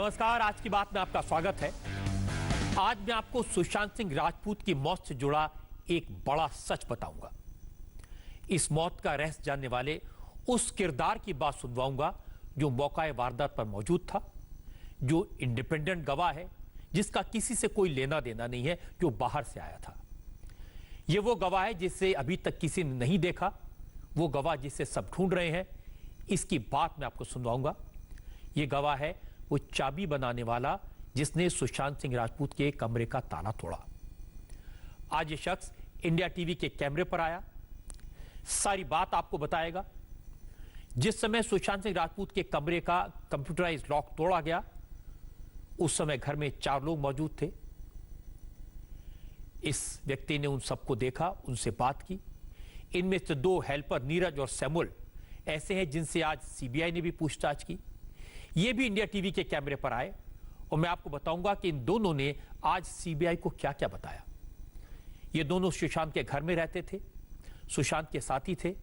नमस्कार, आज की बात में आपका स्वागत है। आज मैं आपको सुशांत सिंह राजपूत की मौत से जुड़ा एक बड़ा सच बताऊंगा। इस मौत का रहस्य जानने वाले उस किरदार की बात सुनवाऊंगा जो मौका वारदात पर मौजूद था, जो इंडिपेंडेंट गवाह है, जिसका किसी से कोई लेना देना नहीं है, जो बाहर से आया था। यह वो गवाह है जिसे अभी तक किसी ने नहीं देखा, वो गवाह जिसे सब ढूंढ रहे हैं। इसकी बात मैं आपको सुनवाऊंगा। यह गवाह है वो चाबी बनाने वाला जिसने सुशांत सिंह राजपूत के कमरे का ताला तोड़ा। आज ये शख्स इंडिया टीवी के कैमरे पर आया, सारी बात आपको बताएगा। जिस समय सुशांत सिंह राजपूत के कमरे का कंप्यूटराइज लॉक तोड़ा गया, उस समय घर में 4 लोग मौजूद थे। इस व्यक्ति ने उन सबको देखा, उनसे बात की। इनमें से 2 हेल्पर नीरज और सैमुअल ऐसे हैं जिनसे आज सीबीआई ने भी पूछताछ की। ये भी इंडिया टीवी के कैमरे पर आए और मैं आपको बताऊंगा कि इन दोनों ने आज सीबीआई को क्या क्या बताया। ये दोनों सुशांत के घर में रहते थे, सुशांत के साथी थे।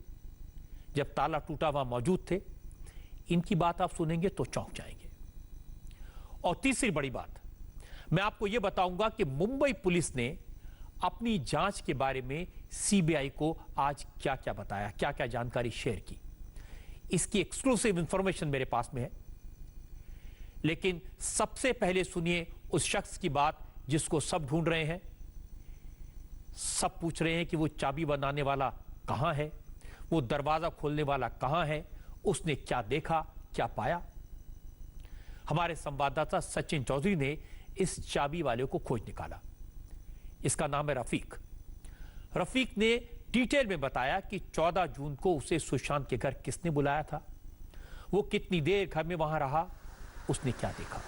जब ताला टूटा वहां मौजूद थे। इनकी बात आप सुनेंगे तो चौंक जाएंगे। और तीसरी बड़ी बात, मैं आपको यह बताऊंगा कि मुंबई पुलिस ने अपनी जांच के बारे में सीबीआई को आज क्या क्या बताया, क्या क्या जानकारी शेयर की। इसकी एक्सक्लूसिव इंफॉर्मेशन मेरे पास में है। लेकिन सबसे पहले सुनिए उस शख्स की बात जिसको सब ढूंढ रहे हैं। सब पूछ रहे हैं कि वो चाबी बनाने वाला कहां है, वो दरवाजा खोलने वाला कहां है, उसने क्या देखा, क्या पाया। हमारे संवाददाता सचिन चौधरी ने इस चाबी वाले को खोज निकाला। इसका नाम है रफीक। रफीक ने डिटेल में बताया कि 14 जून को उसे सुशांत के घर किसने बुलाया था, वो कितनी देर घर में वहां रहा, उसने क्या देखा।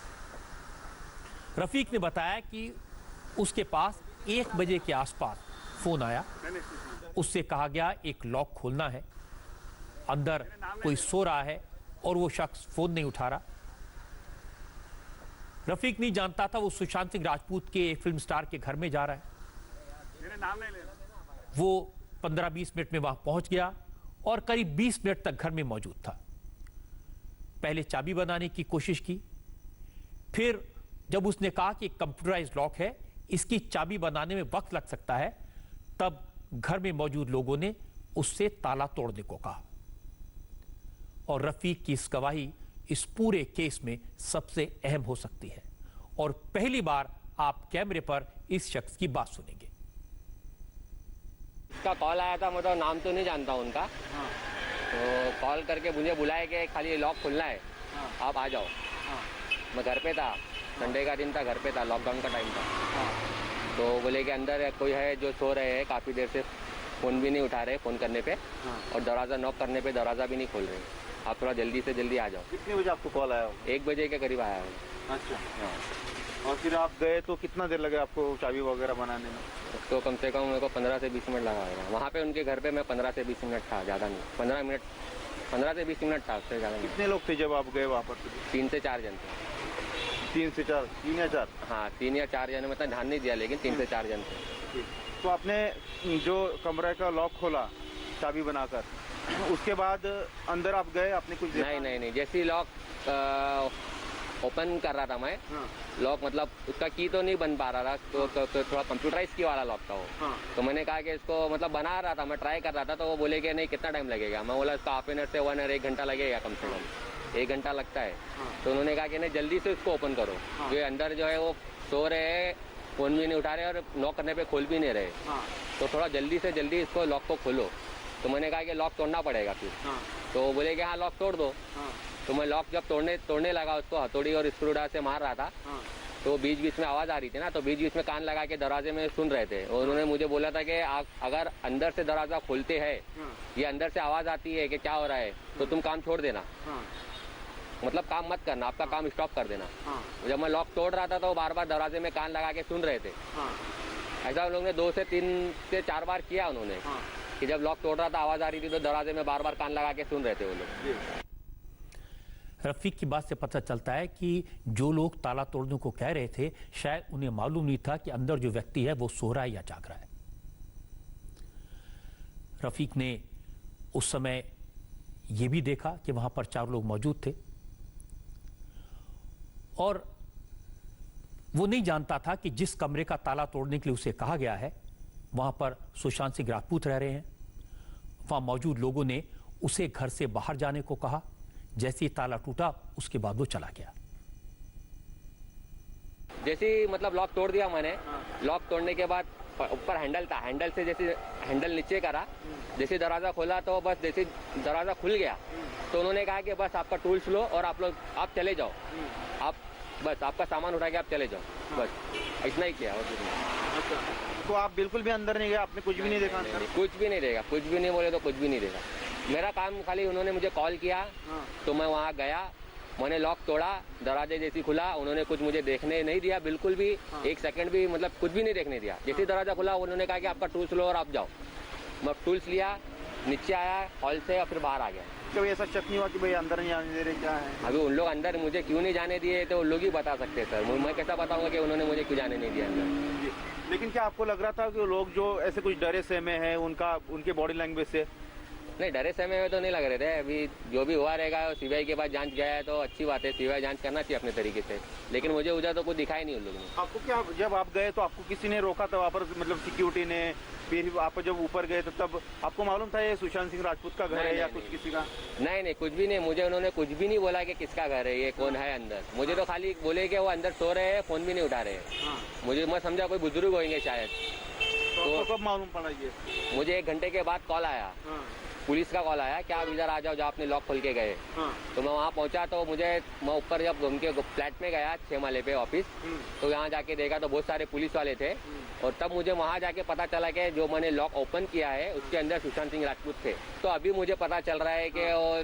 रफीक ने बताया कि उसके पास 1 बजे के आसपास फोन आया। उससे कहा गया एक लॉक खोलना है, अंदर कोई सो रहा है और वो शख्स फोन नहीं उठा रहा। रफीक नहीं जानता था वो सुशांत सिंह राजपूत के एक फिल्म स्टार के घर में जा रहा है। मेरे नाम नहीं लेना। वो 15-20 मिनट में वहां पहुंच गया और करीब 20 मिनट तक घर में मौजूद था। पहले चाबी बनाने की कोशिश की, फिर जब उसने कहा कि कंप्यूटराइज लॉक है, इसकी चाबी बनाने में वक्त लग सकता है, तब घर में मौजूद लोगों ने उससे ताला तोड़ने को कहा। और रफीक की इस गवाही इस पूरे केस में सबसे अहम हो सकती है। और पहली बार आप कैमरे पर इस शख्स की बात सुनेंगे। उसका कॉल आया था, मतलब नाम तो नहीं जानता उनका। हाँ। तो कॉल करके मुझे बुलाया कि खाली लॉक खुलना है। हाँ। आप आ जाओ। हाँ। मैं घर पे था, संडे का दिन था, घर पे था, लॉकडाउन का टाइम था। हाँ। तो बोले कि अंदर कोई है जो सो रहे हैं, काफ़ी देर से फ़ोन भी नहीं उठा रहे, फ़ोन करने पे। हाँ। और दरवाज़ा नॉक करने पे दरवाज़ा भी नहीं खोल रहे। आप थोड़ा जल्दी से जल्दी आ जाओ। कितने बजे आपको कॉल आया? 1 बजे के करीब आया हूँ। अच्छा। हाँ। और फिर आप गए तो कितना देर लगे आपको चाबी वगैरह बनाने में? तो कम से कम मेरे को 15 से 20 मिनट लगा होगा। वहाँ पे उनके घर पे मैं 15 से 20 मिनट था, ज़्यादा नहीं। 15 से 20 मिनट था, उससे ज़्यादा नहीं। कितने लोग थे जब आप गए वहाँ पर? 3 से 4 जन थे। 3 से 4? 3 या 4? हाँ, 3 या 4 जन में तो ध्यान नहीं दिया, लेकिन 3 से 4 जन थे। तो आपने जो कमरे का लॉक खोला चाबी बनाकर, उसके बाद अंदर आप गए, आपने कुछ देखा? नहीं, जैसे ही लॉक ओपन कर रहा था मैं। हाँ। लॉक मतलब उसका की तो नहीं बन पा रहा था, तो थोड़ा कंप्यूटराइज की वाला लॉक था वो। हाँ। तो मैंने कहा कि इसको मतलब बना रहा था, मैं ट्राई कर रहा था। तो वो बोले कि नहीं, कितना टाइम लगेगा। मैं बोला इसका हाफ एन आवर से 1 आवर 1 घंटा लगेगा, कम से कम 1 घंटा लगता है। हाँ। तो उन्होंने कहा कि नहीं, जल्दी से उसको ओपन करो। हाँ। जो अंदर जो है वो सो रहे हैं, फ़ोन भी नहीं उठा रहे और नॉक करने पर खोल भी नहीं रहे। हाँ। तो थोड़ा जल्दी से जल्दी इसको लॉक को खोलो। तो मैंने कहा कि लॉक तोड़ना पड़ेगा फिर। हाँ। तो वो बोले कि हाँ, लॉक तोड़ दो। हाँ। तो मैं लॉक जब तोड़ने लगा, उसको हथौड़ी और स्क्रूड्राइवर से मार रहा था। हाँ। तो बीच बीच में आवाज़ आ रही थी ना, तो बीच बीच में कान लगा के दरवाजे में सुन रहे थे। और उन्होंने मुझे बोला था कि आप अगर अंदर से दरवाज़ा खोलते हैं, हाँ। ये अंदर से आवाज़ आती है कि क्या हो रहा है, तो तुम काम छोड़ देना। हाँ। मतलब काम मत करना, आपका काम स्टॉप कर देना। हाँ। जब मैं लॉक तोड़ रहा था तो वो बार बार दरवाजे में कान लगा के सुन रहे थे। हाँ। ऐसा उन लोगों ने 2 से 3 से 4 बार किया उन्होंने। हाँ। कि जब लॉक तोड़ रहा था, आवाज़ आ रही थी, तो दरवाजे में बार बार कान लगा के सुन रहे थे वो लोग। रफीक की बात से पता चलता है कि जो लोग ताला तोड़ने को कह रहे थे, शायद उन्हें मालूम नहीं था कि अंदर जो व्यक्ति है वो सो रहा है या जाग रहा है। रफीक ने उस समय यह भी देखा कि वहां पर 4 लोग मौजूद थे और वो नहीं जानता था कि जिस कमरे का ताला तोड़ने के लिए उसे कहा गया है वहां पर सुशांत सिंह राजपूत रह रहे हैं। वहां मौजूद लोगों ने उसे घर से बाहर जाने को कहा। जैसे ही ताला टूटा उसके बाद वो चला गया। जैसे ही मतलब लॉक तोड़ दिया मैंने, लॉक तोड़ने के बाद ऊपर हैंडल था, हैंडल से जैसे हैंडल नीचे करा, जैसे दरवाजा खोला तो बस जैसे दरवाजा खुल गया तो उन्होंने कहा कि बस आपका टूल्स लो और आप चले जाओ, आप बस आपका सामान उठा के आप चले जाओ, बस इतना ही किया। और कुछ नहीं। अच्छा, तो आप बिल्कुल भी अंदर नहीं गए, आपने कुछ भी नहीं देखा अंदर? कुछ भी नहीं देखा, कुछ भी नहीं बोले तो कुछ भी नहीं देखा। मेरा काम खाली उन्होंने मुझे कॉल किया तो मैं वहाँ गया, मैंने लॉक तोड़ा, दरवाजे जैसी खुला, उन्होंने कुछ मुझे देखने नहीं दिया, बिल्कुल भी एक सेकंड भी मतलब कुछ भी नहीं देखने दिया। जैसे दरवाजा खुला उन्होंने कहा कि आपका टूल्स लो और आप जाओ। मैं टूल्स लिया, नीचे आया हॉल से और फिर बाहर आ गया। कभी ऐसा शक नहीं हुआ कि भाई अंदर नहीं आने दे रहे, क्या है? अभी उन लोग अंदर मुझे क्यों नहीं जाने दिए तो उन लोग ही बता सकते सर, मैं कैसा बताऊंगा कि उन्होंने मुझे क्यों जाने नहीं दिया अंदर। लेकिन क्या आपको लग रहा था कि लोग जो ऐसे कुछ डरे सहमे हैं उनके बॉडी लैंग्वेज से? नहीं, डरे समय में तो नहीं लग रहे थे। अभी जो भी हुआ रहेगा सीबीआई के पास जांच गया है तो अच्छी बात है, सीबीआई जांच करना चाहिए अपने तरीके से, लेकिन मुझे उधर तो कुछ दिखाई नहीं उन लोगों ने। आपको क्या, जब आप गए तो आपको किसी ने रोका था वहाँ पर, मतलब सिक्योरिटी ने? फिर आप जब ऊपर गए तो तब आपको मालूम था ये सुशांत सिंह राजपूत का घर है या कुछ किसी का? नहीं, कुछ भी नहीं, मुझे उन्होंने कुछ भी नहीं बोला कि किसका घर है, ये कौन है अंदर। मुझे तो खाली बोले कि वो अंदर सो रहे हैं, फोन भी नहीं उठा रहे हैं। मुझे मैं समझा कोई बुजुर्ग होंगे शायद। तो कब मालूम पड़ा ये? मुझे 1 घंटे के बाद कॉल आया, पुलिस का कॉल आया कि आप इधर आ जाओ जहाँ आपने लॉक खोल के गए। तो मैं वहाँ पहुँचा तो मैं ऊपर जब उनके फ्लैट में गया 6 माले पे ऑफिस, तो यहाँ जाके देखा तो बहुत सारे पुलिस वाले थे और तब मुझे वहाँ जाके पता चला कि जो मैंने लॉक ओपन किया है उसके अंदर सुशांत सिंह राजपूत थे। तो अभी मुझे पता चल रहा है कि वो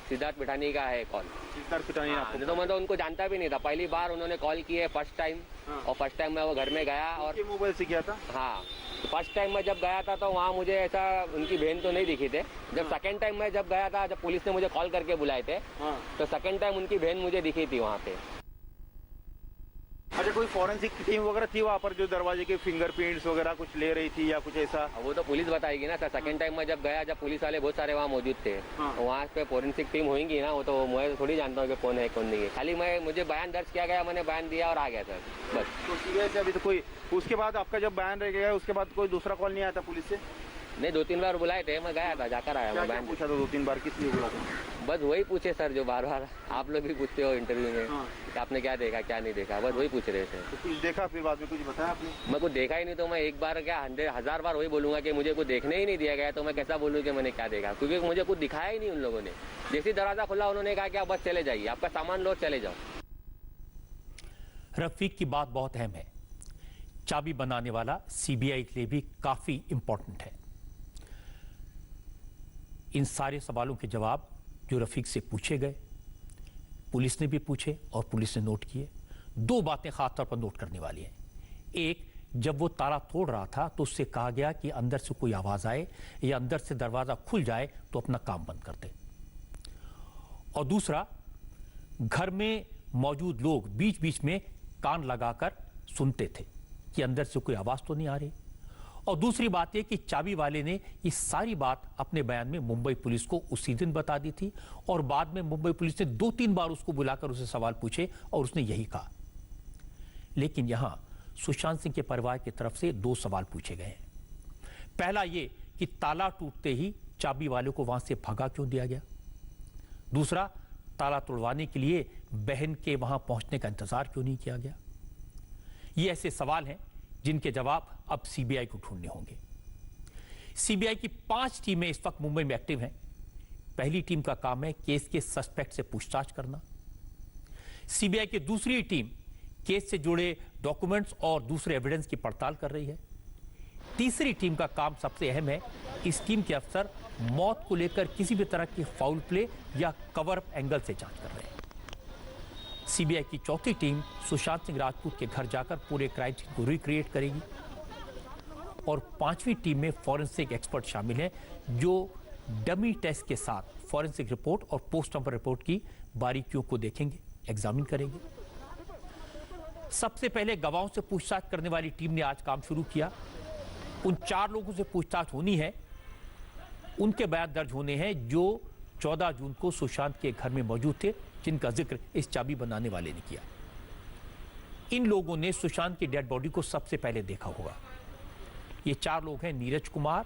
सिद्धार्थ पिठानी का है कॉल। सिद्धार्थ पिठानी आपको? तो मैं तो उनको जानता भी नहीं था, पहली बार उन्होंने कॉल की है फर्स्ट टाइम। और फर्स्ट टाइम मैं वो घर में गया और मोबाइल से किया था? हाँ, फर्स्ट टाइम मैं जब गया था तो वहाँ मुझे ऐसा उनकी बहन तो नहीं दिखी थे। जब सेकंड टाइम मैं जब गया था, जब पुलिस ने मुझे कॉल करके बुलाए थे तो सेकंड टाइम उनकी बहन मुझे दिखी थी वहाँ पे। अच्छा, कोई फॉरेंसिक टीम वगैरह थी वहाँ पर जो दरवाजे के फिंगरप्रिंट्स वगैरह कुछ ले रही थी या कुछ ऐसा? वो तो पुलिस बताएगी ना सर। सेकंड टाइम मैं जब गया, जब पुलिस वाले बहुत सारे वहाँ मौजूद थे, वहाँ पे फॉरेंसिक टीम होंगी ना, वो तो मैं थोड़ी जानता हूँ कि कौन है कौन नहीं है। खाली मुझे बयान दर्ज किया गया, मैंने बयान दिया और आ गया सर, बस। तो सीबीआई से अभी तो कोई, उसके बाद आपका जब बयान रह गया उसके बाद कोई दूसरा कॉल नहीं आया था पुलिस से? नहीं, 2-3 बार बुलाए थे, मैं गया था, जाकर आया। मैं बयान पूछा था 2-3 बार, किस लिए बुला था? बस वही पूछे सर जो बार बार आप लोग भी पूछते हो इंटरव्यू में कि आपने क्या देखा क्या नहीं देखा, बस वही पूछ रहे थे। तो कुछ देखा फिर बाद में कुछ बताया आपने? मैं कुछ देखा ही नहीं तो मैं एक बार क्या 1000 बार वही बोलूंगा कि मुझे कुछ देखने ही नहीं दिया गया, तो मैं कैसा बोलूँ कि मैंने क्या देखा, क्योंकि मुझे कुछ दिखाया ही नहीं उन लोगों ने। जैसे दरवाजा खुला उन्होंने कहा कि आप बस चले जाइए, आपका सामान लो चले जाओ। रफीक की बात बहुत अहम है। चाबी बनाने वाला सीबीआई के लिए भी काफी इंपॉर्टेंट है। इन सारे सवालों के जवाब जो रफीक से पूछे गए, पुलिस ने भी पूछे और पुलिस ने नोट किए। 2 बातें खास तौर पर नोट करने वाली हैं। एक, जब वो ताला तोड़ रहा था तो उससे कहा गया कि अंदर से कोई आवाज आए या अंदर से दरवाजा खुल जाए तो अपना काम बंद कर दे। और दूसरा, घर में मौजूद लोग बीच बीच में कान लगाकर सुनते थे कि अंदर से कोई आवाज तो नहीं आ रही। और दूसरी बात यह कि चाबी वाले ने ये सारी बात अपने बयान में मुंबई पुलिस को उसी दिन बता दी थी और बाद में मुंबई पुलिस ने 2-3 बार उसको बुलाकर उसे सवाल पूछे और उसने यही कहा। लेकिन यहां सुशांत सिंह के परिवार की तरफ से 2 सवाल पूछे गए हैं। पहला ये कि ताला टूटते ही चाबी वाले को वहां से भगा क्यों दिया गया। दूसरा, ताला तोड़वाने के लिए बहन के वहां पहुंचने का इंतजार क्यों नहीं किया गया। ये ऐसे सवाल हैं जिनके जवाब अब सीबीआई को ढूंढने होंगे। सीबीआई की 5 टीमें इस वक्त मुंबई में एक्टिव हैं। पहली टीम का काम है केस के सस्पेक्ट से पूछताछ करना। सीबीआई की दूसरी टीम केस से जुड़े डॉक्यूमेंट्स और दूसरे एविडेंस की पड़ताल कर रही है। तीसरी टीम का काम सबसे अहम है। इस टीम के अफसर मौत को लेकर किसी भी तरह की फाउल प्ले या कवर अप एंगल से जांच कर रहे हैं। सीबीआई की चौथी टीम सुशांत सिंह राजपूत के घर जाकर पूरे क्राइम सीन को रिक्रिएट करेगी। और 5वीं टीम में फॉरेंसिक एक्सपर्ट शामिल हैं जो डमी टेस्ट के साथ फॉरेंसिक रिपोर्ट और पोस्टमार्टम रिपोर्ट की बारीकियों को देखेंगे, एग्जामिन करेंगे। सबसे पहले गवाहों से पूछताछ करने वाली टीम ने आज काम शुरू किया। उन 4 लोगों से पूछताछ होनी है, उनके बयान दर्ज होने हैं जो 14 जून को सुशांत के घर में मौजूद थे, जिनका जिक्र इस चाबी बनाने वाले ने किया। इन लोगों ने सुशांत की डेड बॉडी को सबसे पहले देखा होगा। ये 4 लोग हैं, नीरज कुमार,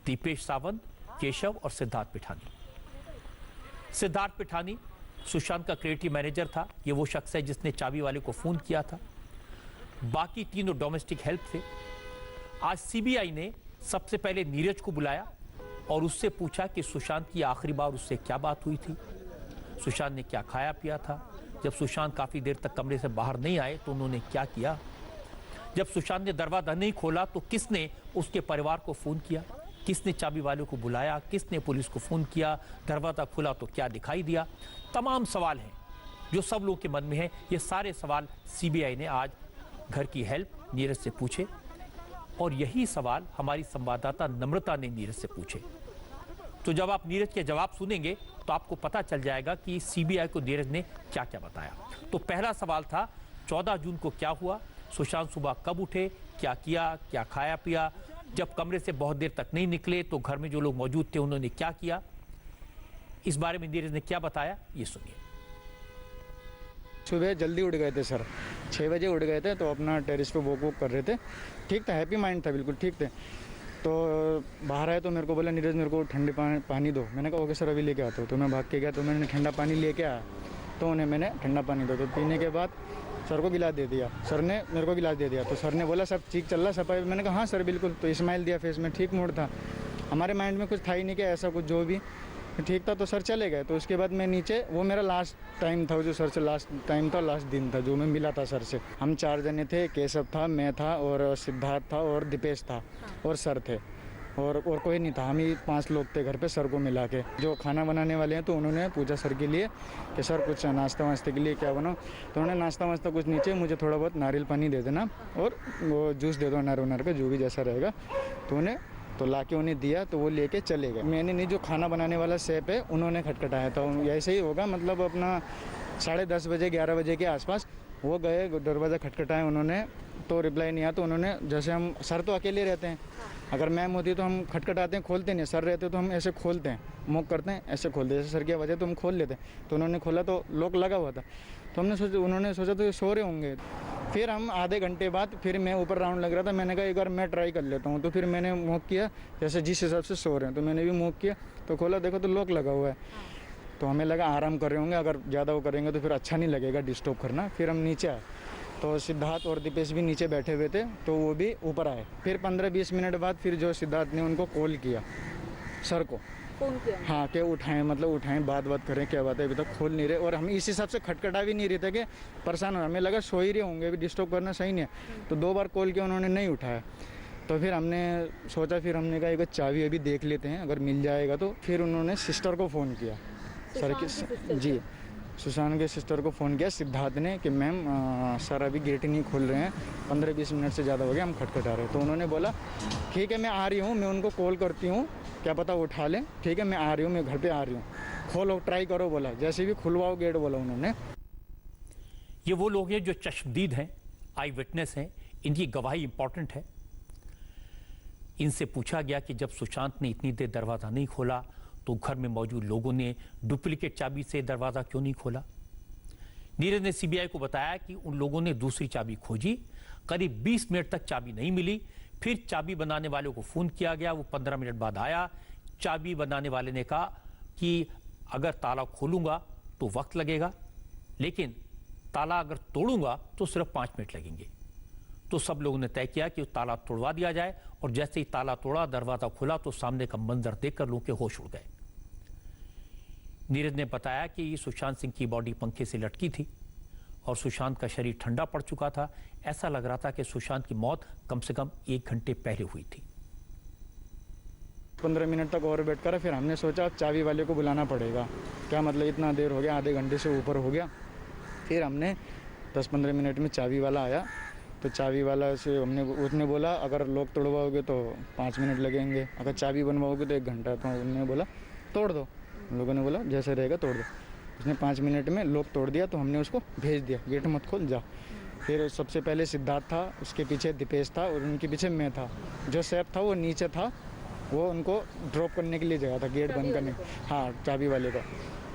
दीपेश सावंत, केशव और सिद्धार्थ पिठानी। सिद्धार्थ पिठानी सुशांत का क्रिएटिव मैनेजर था। ये वो शख्स है जिसने चाबी वाले को फोन किया था। बाकी तीनों डोमेस्टिक हेल्प थे। आज सीबीआई ने सबसे पहले नीरज को बुलाया और उससे पूछा कि सुशांत की आखिरी बार उससे क्या बात हुई थी, सुशांत ने क्या खाया पिया था, जब सुशांत काफी देर तक कमरे से बाहर नहीं आए तो उन्होंने क्या किया, जब सुशांत ने दरवाजा नहीं खोला तो किसने उसके परिवार को फोन किया, किसने चाबी वाले को बुलाया, किसने पुलिस को फोन किया, दरवाजा खुला तो क्या दिखाई दिया। तमाम सवाल हैं जो सब लोगों के मन में हैं। ये सारे सवाल सीबीआई ने आज घर की हेल्प नीरज से पूछे और यही सवाल हमारी संवाददाता नम्रता ने नीरज से पूछे। तो जब आप नीरज के जवाब सुनेंगे तो आपको पता चल जाएगा कि सीबीआई को नीरज ने क्या क्या बताया। तो पहला सवाल था 14 जून को क्या हुआ, सुशांत सुबह कब उठे, क्या किया, क्या खाया पिया, जब कमरे से बहुत देर तक नहीं निकले तो घर में जो लोग मौजूद थे उन्होंने क्या किया। इस बारे में नीरज ने क्या बताया, ये सुनिए। सुबह जल्दी उठ गए थे सर, 6 बजे उठ गए थे, तो अपना टेरेस पे वॉक कर रहे थे। ठीक था, हैप्पी माइंड था, बिल्कुल ठीक थे। तो बाहर आए तो मेरे को बोला नीरज मेरे को ठंडे पानी दो। मैंने कहा ओके सर अभी लेके आता हूँ। तो मैं भाग के गया तो मैंने ठंडा पानी लेके आया, तो उन्हें मैंने ठंडा पानी दो। तो पीने के बाद सर को गिलास दे दिया, सर ने मेरे को गिलास दे दिया। तो सर ने बोला सब ठीक चल रहा सफाई। मैंने कहा हाँ सर बिल्कुल। तो स्माइल दिया फेस में, ठीक मूड था। हमारे माइंड में कुछ था ही नहीं कि ऐसा कुछ जो भी ठीक था। तो सर चले गए। तो उसके बाद मैं नीचे, वो मेरा लास्ट टाइम था जो सर से लास्ट टाइम था, लास्ट दिन था जो मैं मिला था सर से। हम 4 जने थे, केशव था, मैं था और सिद्धार्थ था और दीपेश था और सर थे और कोई नहीं था। हम ही 5 लोग थे घर पे सर को मिला के। जो खाना बनाने वाले हैं तो उन्होंने पूछा सर के लिए कि सर कुछ नाश्ता वास्ते के लिए क्या बनाओ। तो उन्होंने नाश्ता वास्ता कुछ नीचे, मुझे थोड़ा बहुत नारियल पानी दे देना और वो जूस दे दो अनार का, जो भी जैसा रहेगा। तो उन्हें तो लाके उन्हें दिया, तो वो लेके चले गए। मैंने नहीं, जो खाना बनाने वाला शेफ है उन्होंने खटखटाया था। ऐसे ही होगा, मतलब अपना 10:30 बजे 11 बजे के आसपास वो गए, दरवाज़ा खटखटाया उन्होंने, तो रिप्लाई नहीं आया। तो उन्होंने, जैसे हम सर तो अकेले रहते हैं, अगर मैम होती तो हम खटखटाते हैं, खोलते नहीं। सर रहते तो हम ऐसे खोलते हैं, मुक करते हैं, ऐसे खोलते हैं। जैसे सर की आवाज़ है तो हम खोल लेते हैं। तो उन्होंने खोला तो लॉक लगा हुआ था। तो उन्होंने सोचा तो ये सो रहे होंगे। फिर हम आधे घंटे बाद फिर मैं ऊपर राउंड लग रहा था। मैंने कहा एक बार मैं ट्राई कर लेता हूँ। तो फिर मैंने मूव किया, जैसे जिस हिसाब से सो रहे हैं, तो मैंने भी मूव किया। तो खोला, देखो तो लॉक लगा हुआ है। तो हमें लगा आराम कर रहे होंगे, अगर ज़्यादा वो करेंगे तो फिर अच्छा नहीं लगेगा डिस्टर्ब करना। फिर हम नीचे आए तो सिद्धार्थ और दीपेश भी नीचे बैठे हुए थे, तो वो भी ऊपर आए। फिर 15-20 मिनट बाद फिर जो सिद्धार्थ ने उनको कॉल किया, सर को फोन किया, हाँ कि उठाएं, मतलब उठाएं, बात करें, क्या बात है, अभी तक खोल नहीं रहे। और हम इस हिसाब से खटखटा भी नहीं रहे थे कि परेशान हो, हमें लगा सो ही रहे होंगे, अभी डिस्टर्ब करना सही नहीं है। तो 2 बार कॉल किया, उन्होंने नहीं उठाया। तो फिर हमने सोचा, फिर हमने कहा एक चाबी अभी देख लेते हैं, अगर मिल जाएगा तो। फिर उन्होंने सिस्टर को फ़ोन किया, सर की जी, सुशांत के सिस्टर को फ़ोन किया सिद्धार्थ ने कि मैम सर अभी गेट नहीं खोल रहे हैं, 15-20 मिनट से ज़्यादा हो गया, हम खटखटा रहे हैं। तो उन्होंने बोला ठीक है मैं आ रही हूँ, मैं उनको कॉल करती हूँ, क्या पता उठा लें। ठीक है मैं आ रही हूँ, मैं घर पे आ रही हूँ, खोलो ट्राई करो बोला, जैसे भी खुलवाओ गेट बोला उन्होंने। ये वो लोग हैं जो चश्मदीद हैं, आई विटनेस हैं, इनकी गवाही इंपॉर्टेंट है। इनसे पूछा गया कि जब सुशांत ने इतनी देर दरवाज़ा नहीं खोला तो घर में मौजूद लोगों ने डुप्लीकेट चाबी से दरवाज़ा क्यों नहीं खोला। नीरज ने सीबीआई को बताया कि उन लोगों ने दूसरी चाबी खोजी, करीब 20 मिनट तक चाबी नहीं मिली। फिर चाबी बनाने वाले को फ़ोन किया गया, वो 15 मिनट बाद आया। चाबी बनाने वाले ने कहा कि अगर ताला खोलूंगा तो वक्त लगेगा, लेकिन ताला अगर तोड़ूंगा तो सिर्फ 5 मिनट लगेंगे। तो सब लोगों ने तय किया कि ताला तोड़वा दिया जाए, और जैसे ही ताला तोड़ा, दरवाजा खुला तो सामने का मंजर देखकर लोगों के होश उड़ गए। नीरज ने बताया कि सुशांत सिंह की बॉडी पंखे से लटकी थी और सुशांत का शरीर ठंडा पड़ चुका था। ऐसा लग रहा था कि सुशांत की मौत कम से कम 1 घंटे पहले हुई थी। 15 मिनट तक और वेट करा। फिर हमने सोचा चाबी वाले को बुलाना पड़ेगा, क्या मतलब इतना देर हो गया, आधे घंटे से ऊपर हो गया। फिर हमने 10-15 मिनट में चाबी वाला आया। तो चाबी वाला से उसने बोला अगर लॉक तोड़वाओगे तो 5 मिनट लगेंगे, अगर चाबी बनवाओगे तो 1 घंटा। तो उन्होंने बोला तोड़ दो, उन लोगों ने बोला जैसे रहेगा तोड़ दो। उसने 5 मिनट में लॉक तोड़ दिया। तो हमने उसको भेज दिया, गेट मत खोल जा। फिर सबसे पहले सिद्धार्थ था, उसके पीछे दीपेश था और उनके पीछे मैं था। जो शेफ था वो नीचे था, वो उनको ड्रॉप करने के लिए जगह था, गेट बंद करने, हाँ चाबी वाले का।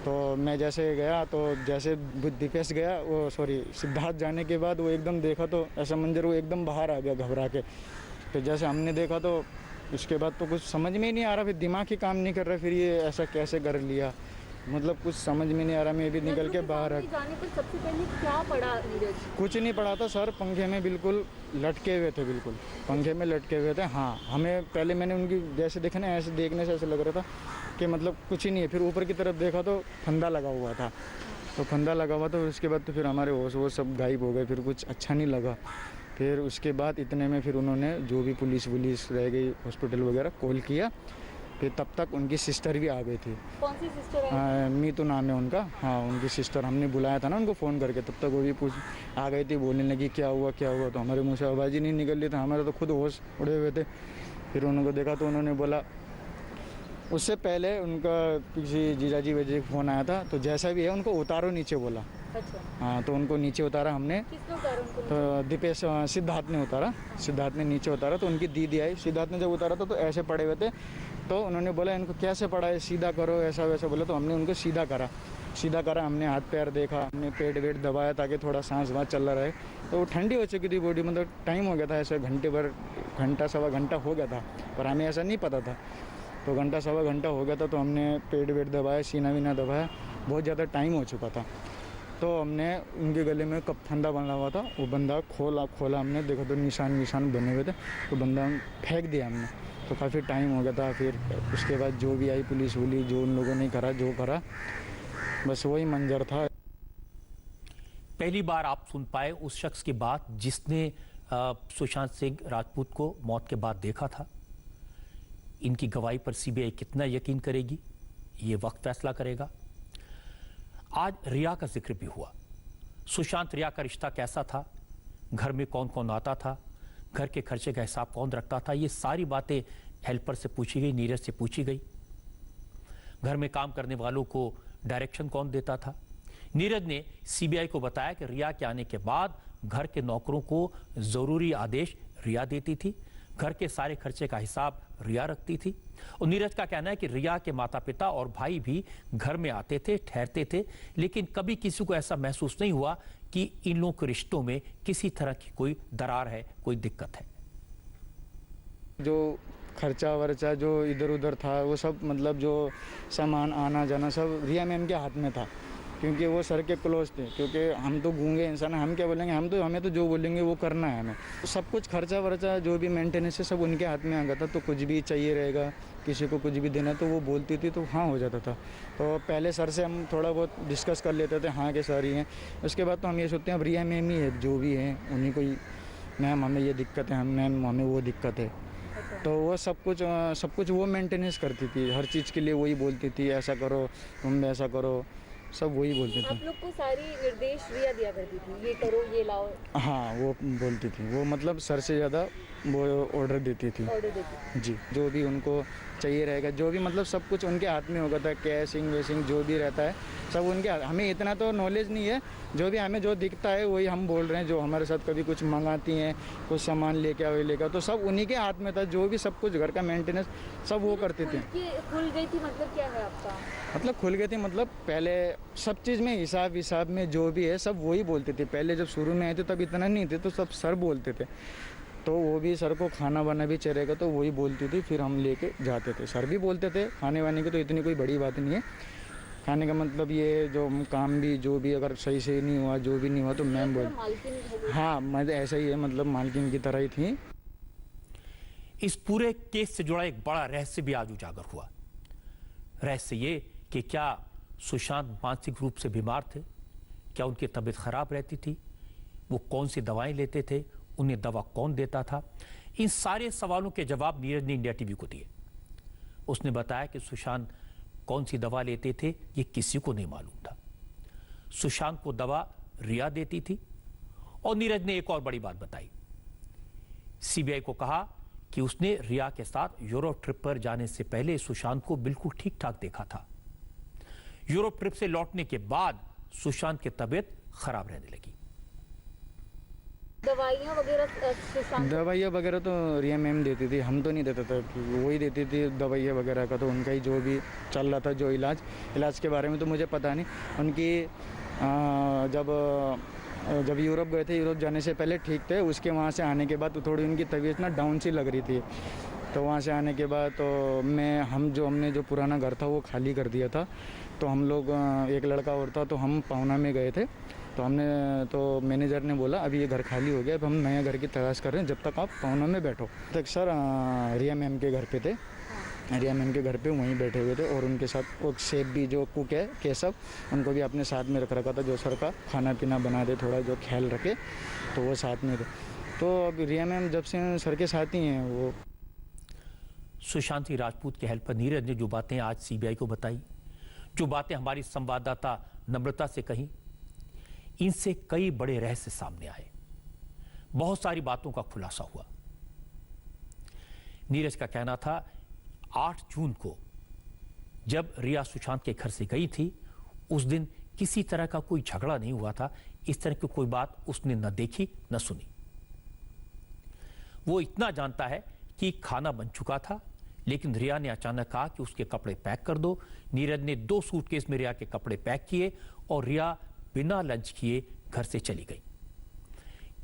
तो मैं जैसे गया तो जैसे दीपेश गया वो सॉरी सिद्धार्थ जाने के बाद वो एकदम देखा तो ऐसा मंजर वो एकदम बाहर आ गया घबरा के। तो जैसे हमने देखा तो उसके बाद तो कुछ समझ में ही नहीं आ रहा, फिर दिमाग ही काम नहीं कर रहा, फिर ये ऐसा कैसे कर लिया, मतलब कुछ समझ में नहीं आ रहा। मैं भी निकल के बाहर आ जाने पर सबसे पहले क्या पड़ा नीरज? कुछ नहीं पड़ा था सर, पंखे में बिल्कुल लटके हुए थे, बिल्कुल पंखे में लटके हुए थे। हाँ हमें पहले मैंने उनकी जैसे देखा ना, ऐसे देखने से ऐसे लग रहा था कि मतलब कुछ ही नहीं है। फिर ऊपर की तरफ देखा तो फंदा लगा हुआ था, तो फंदा लगा हुआ था। उसके बाद तो फिर हमारे होश वो सब गायब हो गए, फिर कुछ अच्छा नहीं लगा। फिर उसके बाद इतने में फिर उन्होंने जो भी पुलिस रह गई हॉस्पिटल वगैरह कॉल किया, फिर तब तक उनकी सिस्टर भी आ गई थी। कौन सी सिस्टर है? मीतू नाम है उनका। हाँ उनकी सिस्टर, हमने बुलाया था ना उनको फ़ोन करके, तब तक वो भी आ गई थी, बोलने लगी क्या हुआ क्या हुआ। तो हमारे मुँह से आवाज़ ही नहीं निकल रही था, हमारे तो खुद होश उड़े हुए थे। फिर उनको देखा तो उन्होंने बोला, उससे पहले उनका किसी जीजाजी वेजी फ़ोन आया था, तो जैसा भी है उनको उतारो नीचे बोला। अच्छा। हाँ तो उनको नीचे उतारा हमने। किसने उतारा उनको? तो दीपेश सिद्धार्थ ने उतारा, सिद्धार्थ ने नीचे उतारा। तो उनकी दीदी आई, सिद्धार्थ ने जब उतारा तो ऐसे पड़े हुए थे, तो उन्होंने बोला इनको कैसे पड़ा है, सीधा करो ऐसा वैसा बोला। तो हमने उनको सीधा करा, हमने हाथ पैर देखा, हमने पेट वेट दबाया ताकि थोड़ा सांस वाँस चल रहा है। तो वो ठंडी हो चुकी थी बॉडी, मतलब टाइम हो गया था ऐसे घंटा सवा घंटा हो गया था, पर हमें ऐसा नहीं पता था। तो घंटा सवा घंटा हो गया था, तो हमने पेट वेट दबाया, सीना वीना दबाया, बहुत ज़्यादा टाइम हो चुका था। तो हमने उनके गले में कब फंदा बना हुआ था, वो बंदा खोला हमने, देखा तो निशान बने हुए थे, तो बंदा फेंक दिया हमने। तो काफ़ी टाइम हो गया था। फिर उसके बाद जो भी आई पुलिस वुलिस, जो उन लोगों ने करा जो करा, बस वही मंजर था। पहली बार आप सुन पाए उस शख्स की बात जिसने सुशांत सिंह राजपूत को मौत के बाद देखा था। इनकी गवाही पर सीबीआई कितना यकीन करेगी, ये वक्त फैसला करेगा। आज रिया का जिक्र भी हुआ। सुशांत रिया का रिश्ता कैसा था, घर में कौन कौन आता था, घर के खर्चे का हिसाब कौन रखता था, ये सारी बातें हेल्पर से पूछी गई, नीरज से पूछी गई। घर में काम करने वालों को डायरेक्शन कौन देता था। नीरज ने सीबीआई को बताया कि रिया के आने के बाद घर के नौकरों को जरूरी आदेश रिया देती थी, घर के सारे खर्चे का हिसाब रिया रखती थी। और नीरज का कहना है कि रिया के माता पिता और भाई भी घर में आते थे, ठहरते थे, लेकिन कभी किसी को ऐसा महसूस नहीं हुआ कि इन लोगों के रिश्तों में किसी तरह की कोई दरार है, कोई दिक्कत है। जो खर्चा वर्चा जो इधर उधर था, वो सब मतलब जो सामान आना जाना सब रिया मैम के हाथ में था, क्योंकि वो सर के क्लोज थे। क्योंकि हम तो गूंगे इंसान, हम क्या बोलेंगे, हमें तो जो बोलेंगे वो करना है हमें। तो सब कुछ खर्चा वर्चा जो भी मेंटेनेंस है सब उनके हाथ में आ गया था। तो कुछ भी चाहिए रहेगा, किसी को कुछ भी देना तो वो बोलती थी तो हाँ हो जाता था। तो पहले सर से हम थोड़ा बहुत डिस्कस कर लेते थे, हाँ के सर ही हैं। उसके बाद तो हम ये सोचते हैं अब रिया मैम ही है, जो भी है उन्हीं को ही, मैम हमें ये दिक्कत है, मैम हमें वो दिक्कत है। तो वो सब कुछ वो मेंटेनेंस करती थी, हर चीज़ के लिए वही बोलती थी, ऐसा करो तुम, ऐसा करो, सब वही बोलती थी। आप लोग को सारी निर्देश रिया दिया करती थी, ये करो ये लाओ? हाँ वो बोलती थी, वो मतलब सर से ज़्यादा वो ऑर्डर देती थी। ऑर्डर देती जी, जो भी उनको चाहिए रहेगा, जो भी मतलब सब कुछ उनके हाथ में होगा था, कैशिंग वेशिंग जो भी रहता है सब उनके हाथ। हमें इतना तो नॉलेज नहीं है, जो भी हमें जो दिखता है वही हम बोल रहे हैं। जो हमारे साथ कभी कुछ मंगाती हैं, कुछ सामान लेके आओ लेकर, तो सब उन्हीं के हाथ में था। जो भी सब कुछ घर का मेंटेनेंस सब वो करते थे। खुल गई थी मतलब क्या है आपका? मतलब खुल गए थे मतलब पहले सब चीज़ में हिसाब में जो भी है सब वही बोलते थे। पहले जब शुरू में आए थे तब इतना नहीं थे, तो सब सर बोलते थे। तो वो भी सर को खाना वाना भी चलेगा तो वही बोलती थी, फिर हम लेके जाते थे। सर भी बोलते थे खाने वाने की, तो इतनी कोई बड़ी बात नहीं है। खाने का मतलब ये जो काम भी जो भी अगर सही से नहीं हुआ, जो भी नहीं हुआ तो मैम बोल, हाँ मतलब ऐसा ही है, मतलब मालकिन की तरह ही थी। इस पूरे केस से जुड़ा एक बड़ा रहस्य भी आज उजागर हुआ। रहस्य ये कि क्या सुशांत मानसिक रूप से बीमार थे, क्या उनकी तबीयत खराब रहती थी, वो कौन सी दवाएं लेते थे, उन्हें दवा कौन देता था। इन सारे सवालों के जवाब नीरज ने इंडिया टीवी को दिए। उसने बताया कि सुशांत कौन सी दवा लेते थे ये किसी को नहीं मालूम था। सुशांत को दवा रिया देती थी। और नीरज ने एक और बड़ी बात बताई। सीबीआई को कहा कि उसने रिया के साथ यूरोप ट्रिप पर जाने से पहले सुशांत को बिल्कुल ठीक ठाक देखा था। यूरोप ट्रिप से लौटने के बाद सुशांत की तबीयत खराब रहने लगी। दवाइयाँ वगैरह सुशांत दवाइयाँ वगैरह तो रिया मैम देती थी, हम तो नहीं देते थे, वही देती थी दवाइयाँ वगैरह का। तो उनका ही जो भी चल रहा था, जो इलाज के बारे में तो मुझे पता नहीं। उनकी जब यूरोप गए थे, यूरोप जाने से पहले ठीक थे, उसके वहाँ से आने के बाद थोड़ी उनकी तबीयत ना डाउन सी लग रही थी। तो वहाँ से आने के बाद तो हमने जो पुराना घर था वो खाली कर दिया था। तो हम लोग एक लड़का और था, तो हम पाहुना में गए थे। तो मैनेजर ने बोला अभी ये घर खाली हो गया, अब हम नया घर की तलाश कर रहे हैं, जब तक आप पाहुना में बैठो। तक सर रिया मैम के घर पे थे, रिया मैम के घर पे वहीं बैठे हुए थे। और उनके साथ वो शेफ भी जो कुक है केशव, उनको भी अपने साथ में रख रखा था, जो सर का खाना पीना बना दे, थोड़ा जो ख्याल रखे, तो वो साथ में थे। तो अब रिया मैम जब से सर के साथ ही हैं। वो सुशांत सिंह राजपूत के हेल्पर नीरज ने जो बातें आज सीबीआई को बताई, जो बातें हमारी संवाददाता नम्रता से कही, इनसे कई बड़े रहस्य सामने आए, बहुत सारी बातों का खुलासा हुआ। नीरज का कहना था 8 जून को जब रिया सुशांत के घर से गई थी, उस दिन किसी तरह का कोई झगड़ा नहीं हुआ था, इस तरह की कोई बात उसने न देखी न सुनी। वो इतना जानता है कि खाना बन चुका था, लेकिन रिया ने अचानक कहा कि उसके कपड़े पैक कर दो। नीरज ने 2 सूटकेस में रिया के कपड़े पैक किए और रिया बिना लंच किए घर से चली गई।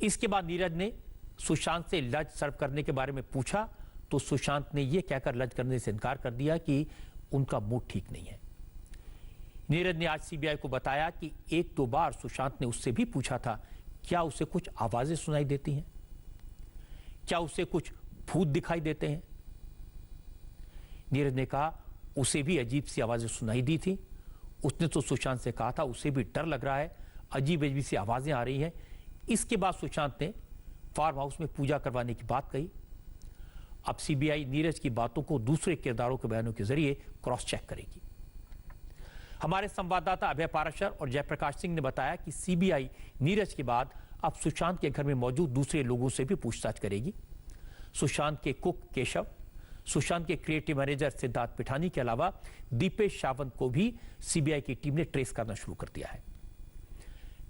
इसके बाद नीरज ने सुशांत से लंच सर्व करने के बारे में पूछा, तो सुशांत ने यह कहकर लंच करने से इनकार कर दिया कि उनका मूड ठीक नहीं है। नीरज ने आज सीबीआई को बताया कि 1-2 बार सुशांत ने उससे भी पूछा था क्या उसे कुछ आवाजें सुनाई देती हैं, क्या उसे कुछ भूत दिखाई देते हैं। नीरज ने कहा उसे भी अजीब सी आवाजें सुनाई दी थी। उसने तो सुशांत से कहा था उसे भी डर लग रहा है, अजीब अजीब सी आवाजें आ रही हैं। इसके बाद सुशांत ने फार्म हाउस में पूजा करवाने की बात कही। अब सीबीआई नीरज की बातों को दूसरे किरदारों के बयानों के जरिए क्रॉस चेक करेगी। हमारे संवाददाता अभय पाराशर और जयप्रकाश सिंह ने बताया कि सीबीआई नीरज के बाद अब सुशांत के घर में मौजूद दूसरे लोगों से भी पूछताछ करेगी। सुशांत के कुक केशव, सुशांत के क्रिएटिव मैनेजर सिद्धार्थ पिठानी के अलावा दीपेश सावंत को भी सीबीआई की टीम ने ट्रेस करना शुरू कर दिया है।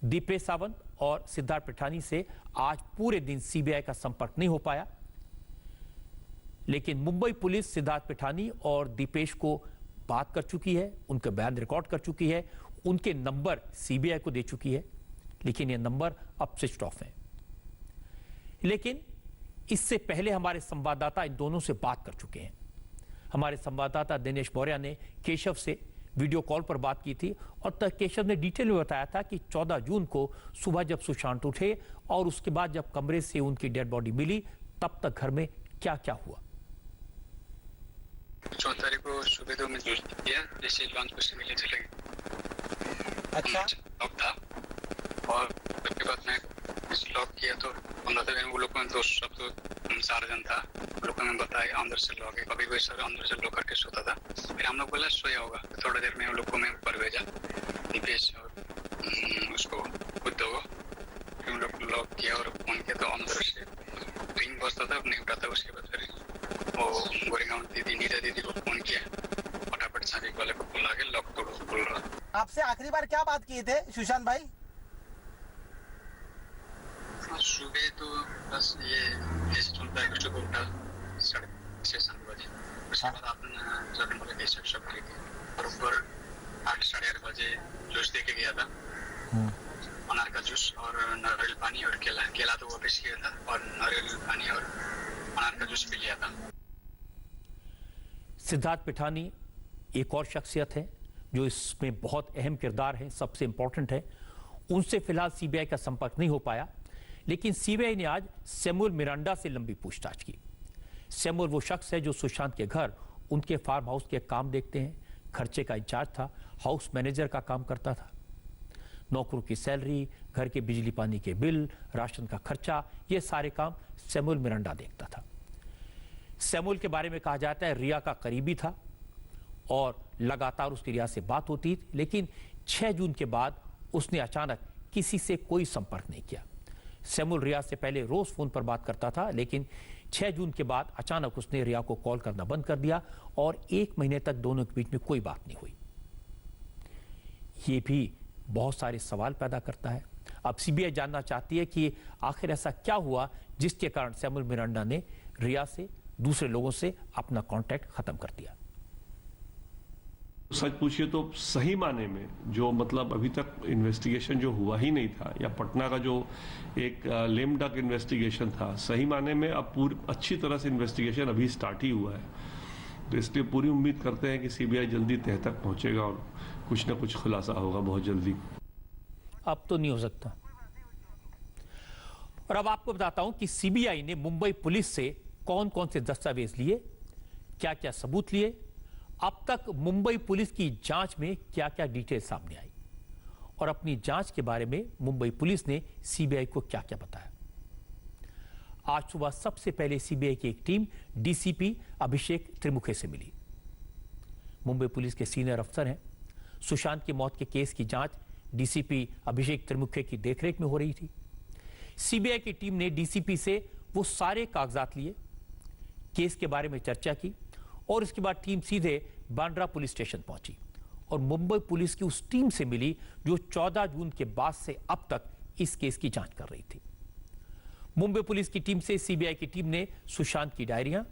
दीपेश सावंत और सिद्धार्थ पिठानी से आज पूरे दिन सीबीआई का संपर्क नहीं हो पाया, लेकिन मुंबई पुलिस सिद्धार्थ पिठानी और दीपेश को बात कर चुकी है, उनके बयान रिकॉर्ड कर चुकी है, उनके नंबर सीबीआई को दे चुकी है, लेकिन ये नंबर अब स्विच ऑफ है। लेकिन इससे पहले हमारे संवाददाता इन दोनों से बात कर चुके हैं। हमारे संवाददाता दिनेश मौर्य ने केशव से वीडियो कॉल पर बात की थी और तब केशव ने डिटेल में बताया था कि 14 जून को सुबह जब सुशांत उठे और उसके बाद जब कमरे से उनकी डेड बॉडी मिली, तब तक घर में क्या क्या हुआ। 14 तारीख को सुबह 2 बजे किया, जैसे लॉन्च पर से मिले चले गए। अच्छा लॉक था और उसके बाद मैं लॉक किया तो अंदर वो लोग तो सब तो 4 जन था, लोगों ने बताया अंदर से लॉक है, कभी कोई सर अंदर से लॉक करके सोता था। फिर हम लोग बोला सोया होगा, थोड़ा देर में हम लोग को मैं ऊपर भेजा दीपेश और उसको बुद्ध को, फिर हम लोग लॉक किया और फोन किया तो अंदर से रिंग बजता था, नहीं उठाता। उसके बाद फिर वो गोरेगांव दीदी नीरा दीदी को फोन किया, फटाफट चाबी वाले को बुला के लॉक तोड़ खोल रहा। आपसे आखिरी बार क्या बात किए थे सुशांत भाई? सुबह तो बस ये जैसे सुनता है कुछ उठा 6:30-7 बजे, उसके बाद आपने जब मुझे देश सब करी थी और ऊपर 8-8:30 बजे जूस दे के गया था, अनार का जूस और नारियल पानी और केला तो वापस किया था और नारियल पानी और अनार का जूस भी लिया था। सिद्धार्थ पिठानी एक और शख्सियत है जो इसमें बहुत अहम किरदार है, सबसे इंपॉर्टेंट है। उनसे फिलहाल सीबीआई का संपर्क नहीं हो पाया, लेकिन सीबीआई ने आज सैमुअल मिरांडा से लंबी पूछताछ की। सैमुअल वो शख्स है जो सुशांत के घर, उनके फार्म हाउस के काम देखते हैं, खर्चे का इंचार्ज था, हाउस मैनेजर का काम करता था। नौकरों की सैलरी, घर के बिजली पानी के बिल, राशन का खर्चा, ये सारे काम सैमुअल मिरांडा देखता था। सैमुअल के बारे में कहा जाता है रिया का करीबी था और लगातार उसकी रिया से बात होती थी, लेकिन 6 जून के बाद उसने अचानक किसी से कोई संपर्क नहीं किया। सैमुअल रिया से पहले रोज फोन पर बात करता था, लेकिन 6 जून के बाद अचानक उसने रिया को कॉल करना बंद कर दिया और 1 महीने तक दोनों के बीच में कोई बात नहीं हुई। ये भी बहुत सारे सवाल पैदा करता है। अब सीबीआई जानना चाहती है कि आखिर ऐसा क्या हुआ जिसके कारण सैमुअल मिरांडा ने रिया से, दूसरे लोगों से अपना कांटेक्ट खत्म कर दिया। सच पूछिए तो सही माने में जो मतलब अभी तक इन्वेस्टिगेशन जो हुआ ही नहीं था, या पटना का जो एक लेम डक इन्वेस्टिगेशन था, सही माने में अब पूरी अच्छी तरह से इन्वेस्टिगेशन अभी स्टार्ट ही हुआ है। तो इसलिए पूरी उम्मीद करते हैं कि सीबीआई जल्दी तह तक पहुंचेगा और कुछ ना कुछ खुलासा होगा बहुत जल्दी। अब तो नहीं हो सकता। और अब आपको बताता हूं कि सीबीआई ने मुंबई पुलिस से कौन कौन से दस्तावेज लिए, क्या क्या सबूत लिए, अब तक मुंबई पुलिस की जांच में क्या क्या डिटेल सामने आई, और अपनी जांच के बारे में मुंबई पुलिस ने सीबीआई को क्या क्या बताया। आज सुबह सबसे पहले सीबीआई की एक टीम डीसीपी अभिषेक त्रिमुखे से मिली। मुंबई पुलिस के सीनियर अफसर हैं। सुशांत की मौत के केस की जांच डीसीपी अभिषेक त्रिमुखे की देखरेख में हो रही थी। सीबीआई की टीम ने डीसीपी से वो सारे कागजात लिए, केस के बारे में चर्चा की, और इसके बाद टीम सीधे बांद्रा पुलिस स्टेशन पहुंची और मुंबई पुलिस की उस टीम से मिली जो 14 जून के बाद से अब तक इस केस की जांच कर रही थी। मुंबई पुलिस की टीम से सीबीआई की टीम ने सुशांत की डायरियां,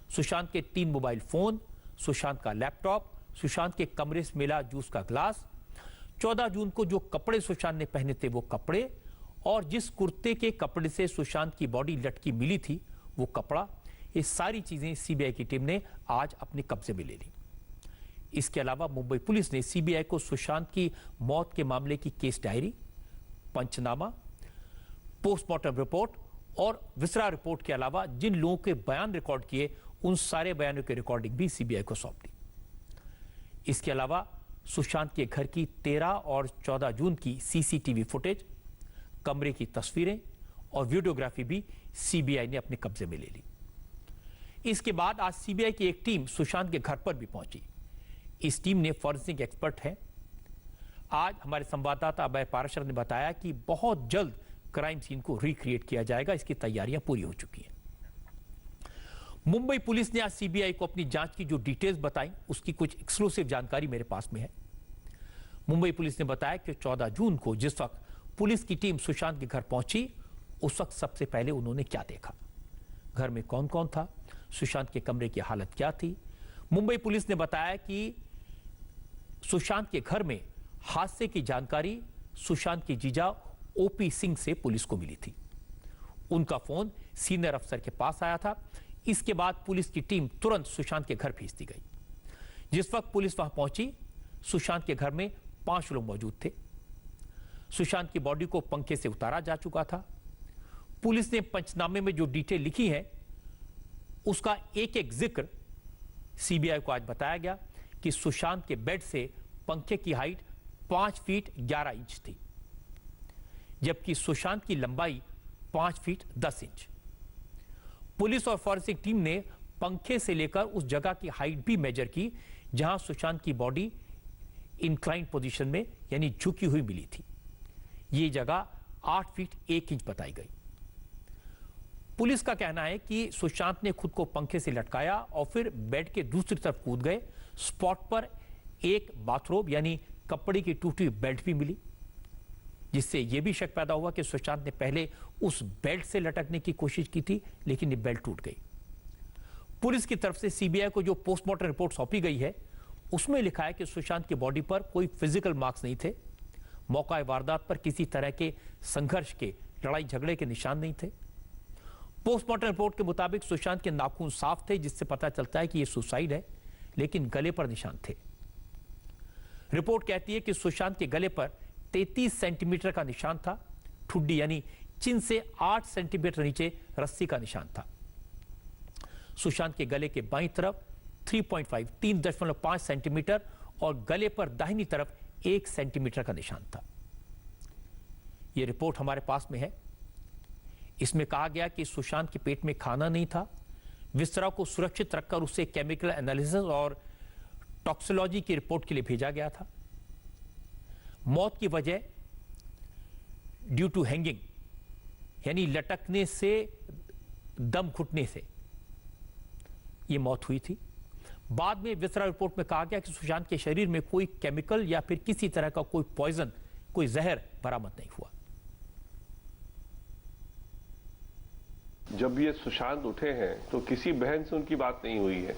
सुशांत के 3 मोबाइल फोन, सुशांत का लैपटॉप, सुशांत के कमरे से मिला जूस का ग्लास, 14 जून को जो कपड़े सुशांत ने पहने थे वो कपड़े, और जिस कुर्ते के कपड़े से सुशांत की बॉडी लटकी मिली थी वो कपड़ा, ये सारी चीजें सीबीआई की टीम ने आज अपने कब्जे में ले ली। इसके अलावा मुंबई पुलिस ने सीबीआई को सुशांत की मौत के मामले की केस डायरी, पंचनामा, पोस्टमार्टम रिपोर्ट और विसरा रिपोर्ट के अलावा जिन लोगों के बयान रिकॉर्ड किए उन सारे बयानों की रिकॉर्डिंग भी सीबीआई को सौंप दी। इसके अलावा सुशांत के घर की 13 और 14 जून की सीसीटीवी फुटेज, कमरे की तस्वीरें और वीडियोग्राफी भी सीबीआई ने अपने कब्जे में ले ली। इसके बाद आज सीबीआई की एक टीम सुशांत के घर पर भी पहुंची। इस टीम ने फॉरेंसिक एक्सपर्ट है। आज हमारे संवाददाता अभय पाराशर ने बताया कि बहुत जल्द क्राइम सीन को रिक्रिएट किया जाएगा, इसकी तैयारियां पूरी हो चुकी हैं। मुंबई पुलिस ने आज सीबीआई को अपनी जांच की जो डिटेल्स बताई उसकी कुछ एक्सक्लूसिव जानकारी मेरे पास में है। मुंबई पुलिस ने बताया कि 14 जून को जिस वक्त पुलिस की टीम सुशांत के घर पहुंची उस वक्त सबसे पहले उन्होंने क्या देखा, घर में कौन कौन था, सुशांत के कमरे की हालत क्या थी। मुंबई पुलिस ने बताया कि सुशांत के घर में हादसे की जानकारी सुशांत की जीजा ओपी सिंह से पुलिस को मिली थी। उनका फोन सीनियर अफसर के पास आया था। इसके बाद पुलिस की टीम तुरंत सुशांत के घर भेज दी गई। जिस वक्त पुलिस वहां पहुंची सुशांत के घर में 5 लोग मौजूद थे। सुशांत की बॉडी को पंखे से उतारा जा चुका था। पुलिस ने पंचनामे में जो डिटेल लिखी है उसका एक एक जिक्र सीबीआई को आज बताया गया कि सुशांत के बेड से पंखे की हाइट 5 फीट 11 इंच थी, जबकि सुशांत की लंबाई 5 फीट 10 इंच। पुलिस और फॉरेंसिक टीम ने पंखे से लेकर उस जगह की हाइट भी मेजर की जहां सुशांत की बॉडी इंक्लाइन पोजीशन में यानी झुकी हुई मिली थी। यह जगह 8 फीट 1 इंच बताई गई। पुलिस का कहना है कि सुशांत ने खुद को पंखे से लटकाया और फिर बेड के दूसरी तरफ कूद गए। स्पॉट पर एक बाथरोब यानी कपड़े की टूटी हुई बेल्ट भी मिली, जिससे यह भी शक पैदा हुआ कि सुशांत ने पहले उस बेल्ट से लटकने की कोशिश की थी, लेकिन ये बेल्ट टूट गई। पुलिस की तरफ से सीबीआई को जो पोस्टमार्टम रिपोर्ट सौंपी गई है उसमें लिखा है कि सुशांत की बॉडी पर कोई फिजिकल मार्क्स नहीं थे। मौका वारदात पर किसी तरह के संघर्ष के, लड़ाई झगड़े के निशान नहीं थे। पोस्टमार्टम रिपोर्ट के मुताबिक सुशांत के नाखून साफ थे, जिससे पता चलता है कि यह सुसाइड है, लेकिन गले पर निशान थे। रिपोर्ट कहती है कि सुशांत के गले पर 33 सेंटीमीटर का निशान था। ठुड्डी यानी चिन से 8 सेंटीमीटर नीचे रस्सी का निशान था। सुशांत के गले के बाईं तरफ 3.5 सेंटीमीटर और गले पर दाहिनी तरफ 1 सेंटीमीटर का निशान था। यह रिपोर्ट हमारे पास में है। इसमें कहा गया कि सुशांत के पेट में खाना नहीं था। विस्तरा को सुरक्षित रखकर उसे केमिकल एनालिसिस और टॉक्सिकोलॉजी की रिपोर्ट के लिए भेजा गया था। मौत की वजह ड्यू टू हैंगिंग यानी लटकने से, दम घुटने से यह मौत हुई थी। बाद में विस्तरा रिपोर्ट में कहा गया कि सुशांत के शरीर में कोई केमिकल या फिर किसी तरह का कोई पॉइजन, कोई जहर बरामद नहीं हुआ। जब ये सुशांत उठे हैं तो किसी बहन से उनकी बात नहीं हुई है,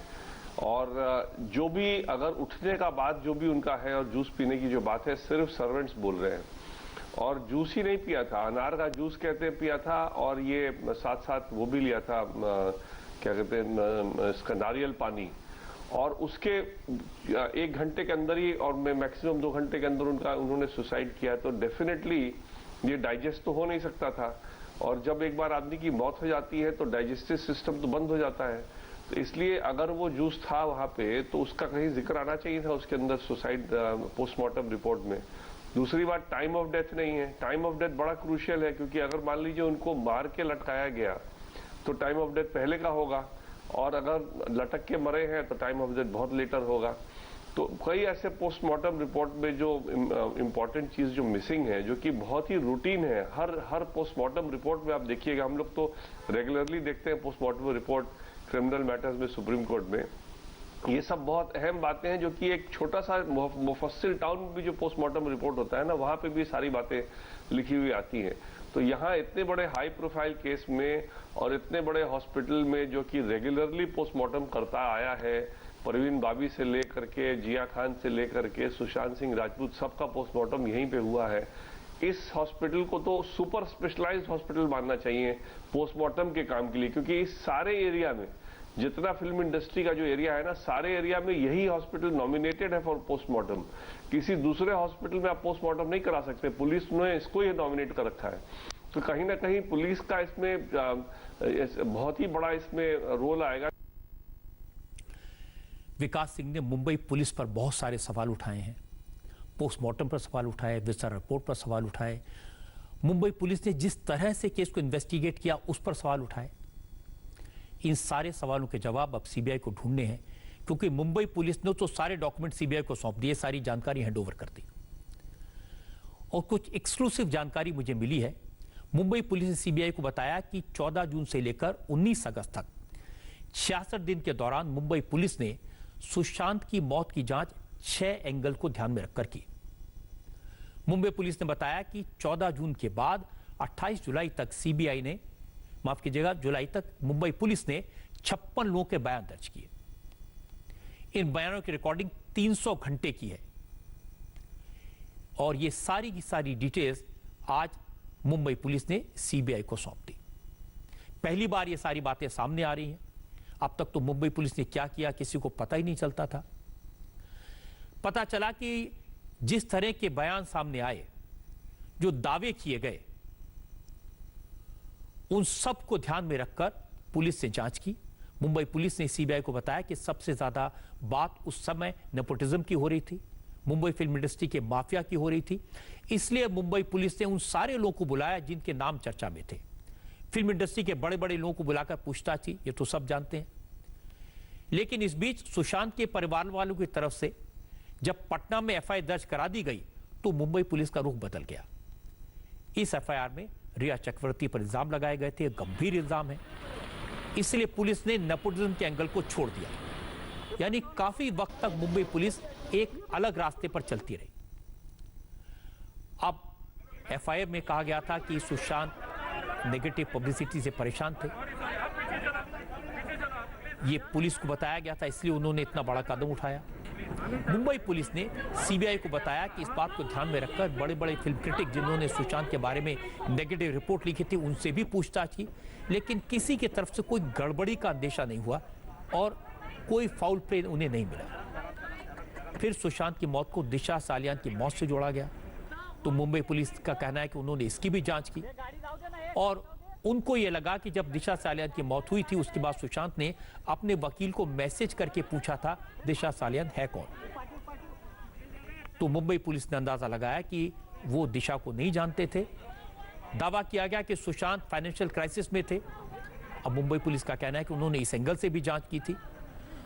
और जो भी अगर उठने का बात जो भी उनका है और जूस पीने की जो बात है, सिर्फ सर्वेंट्स बोल रहे हैं। और जूस ही नहीं पिया था, अनार का जूस कहते हैं पिया था, और ये साथ साथ वो भी लिया था, क्या कहते हैं इसका, नारियल पानी। और उसके 1 घंटे के अंदर ही, और मैक्सिमम 2 घंटे के अंदर उन्होंने सुसाइड किया। तो डेफिनेटली ये डाइजेस्ट तो हो नहीं सकता था, और जब एक बार आदमी की मौत हो जाती है तो डाइजेस्टिव सिस्टम तो बंद हो जाता है। तो इसलिए अगर वो जूस था वहां पे तो उसका कहीं जिक्र आना चाहिए था उसके अंदर सुसाइड पोस्टमार्टम रिपोर्ट में। दूसरी बात, टाइम ऑफ डेथ नहीं है। टाइम ऑफ डेथ बड़ा क्रूशियल है, क्योंकि अगर मान लीजिए उनको मार के लटकाया गया तो टाइम ऑफ डेथ पहले का होगा, और अगर लटक के मरे हैं तो टाइम ऑफ डेथ बहुत लेटर होगा। तो कई ऐसे पोस्टमार्टम रिपोर्ट में जो इम्पोर्टेंट चीज जो मिसिंग है, जो कि बहुत ही रूटीन है, हर पोस्टमार्टम रिपोर्ट में आप देखिएगा, हम लोग तो रेगुलरली देखते हैं पोस्टमार्टम रिपोर्ट क्रिमिनल मैटर्स में सुप्रीम कोर्ट में। ये सब बहुत अहम बातें हैं, जो कि एक छोटा सा मुफस्सिल टाउन में भी जो पोस्टमार्टम रिपोर्ट होता है ना, वहां पे भी सारी बातें लिखी हुई आती हैं। तो यहाँ इतने बड़े हाई प्रोफाइल केस में और इतने बड़े हॉस्पिटल में जो कि रेगुलरली पोस्टमार्टम करता आया है, परवीन बाबी से लेकर के जिया खान से लेकर के सुशांत सिंह राजपूत, सबका पोस्टमार्टम यहीं पे हुआ है। इस हॉस्पिटल को तो सुपर स्पेशलाइज्ड हॉस्पिटल मानना चाहिए पोस्टमार्टम के काम के लिए, क्योंकि इस सारे एरिया में जितना फिल्म इंडस्ट्री का जो एरिया है ना, सारे एरिया में यही हॉस्पिटल नॉमिनेटेड है फॉर पोस्टमार्टम। किसी दूसरे हॉस्पिटल में आप पोस्टमार्टम नहीं करा सकते, पुलिस ने इसको ही नॉमिनेट कर रखा है। तो कहीं ना कहीं पुलिस का इसमें बहुत ही बड़ा इसमें रोल आएगा। विकास सिंह ने मुंबई पुलिस पर बहुत सारे सवाल उठाए हैं, पोस्टमार्टम पर सवाल उठाए, विस्तार रिपोर्ट पर सवाल उठाए, मुंबई पुलिस ने जिस तरह से केस को इन्वेस्टिगेट किया उस पर सवाल उठाए। इन सारे सवालों के जवाब अब सीबीआई को ढूंढने हैं, क्योंकि मुंबई पुलिस ने तो सारे डॉक्यूमेंट सीबीआई को सौंप दिए, सारी जानकारी हैंडओवर कर दी। और कुछ एक्सक्लूसिव जानकारी मुझे मिली है। मुंबई पुलिस ने सीबीआई को बताया कि 14 जून से लेकर 19 अगस्त तक 66 दिन के दौरान मुंबई पुलिस ने सुशांत की मौत की जांच 6 एंगल को ध्यान में रखकर की। मुंबई पुलिस ने बताया कि 14 जून के बाद 28 जुलाई तक सीबीआई ने, माफ कीजिएगा, जुलाई तक मुंबई पुलिस ने 56 लोगों के बयान दर्ज किए। इन बयानों की रिकॉर्डिंग 300 घंटे की है, और ये सारी की सारी डिटेल्स आज मुंबई पुलिस ने सीबीआई को सौंप दी। पहली बार ये सारी बातें सामने आ रही हैं। अब तक तो मुंबई पुलिस ने क्या किया किसी को पता ही नहीं चलता था। पता चला कि जिस तरह के बयान सामने आए, जो दावे किए गए, उन सब को ध्यान में रखकर पुलिस ने जांच की। मुंबई पुलिस ने सीबीआई को बताया कि सबसे ज्यादा बात उस समय नेपोटिज्म की हो रही थी, मुंबई फिल्म इंडस्ट्री के माफिया की हो रही थी। इसलिए मुंबई पुलिस ने उन सारे लोगों को बुलाया जिनके नाम चर्चा में थे। फिल्म इंडस्ट्री के बड़े बड़े लोगों को बुलाकर पूछताछ की, ये तो सब जानते हैं। लेकिन इस बीच सुशांत के परिवार वालों की तरफ से जब पटना में एफआईआर दर्ज करा दी गई तो मुंबई पुलिस का रुख बदल गया। इस एफआईआर में रिया चक्रवर्ती पर इल्जाम लगाए गए थे, गंभीर इल्जाम है। इसलिए पुलिस ने नेपोटिज्म के एंगल को छोड़ दिया। यानी काफी वक्त तक मुंबई पुलिस एक अलग रास्ते पर चलती रही। अब एफआईआर में कहा गया था कि सुशांत नेगेटिव पब्लिसिटी से परेशान थे, ये पुलिस को बताया गया था, इसलिए उन्होंने इतना बड़ा कदम उठाया। मुंबई पुलिस ने सीबीआई को बताया कि इस बात को ध्यान में रखकर बड़े बड़े फिल्म क्रिटिक जिन्होंने सुशांत के बारे में नेगेटिव रिपोर्ट लिखी थी उनसे भी पूछताछ की, लेकिन किसी की तरफ से कोई गड़बड़ी का अंदेशा नहीं हुआ और कोई फाउल प्ले उन्हें नहीं मिला। फिर सुशांत की मौत को दिशा सालियान की मौत से जोड़ा गया, तो मुंबई पुलिस का कहना है कि उन्होंने इसकी भी जांच की और उनको यह लगा कि जब दिशा सालियान की मौत हुई थी उसके बाद सुशांत ने अपने वकील को मैसेज करके पूछा था दिशा सालियान है कौन। तो मुंबई पुलिस ने अंदाजा लगाया कि वो दिशा को नहीं जानते थे। दावा किया गया कि सुशांत फाइनेंशियल क्राइसिस में थे। अब मुंबई पुलिस का कहना है कि उन्होंने इस एंगल से भी जांच की थी,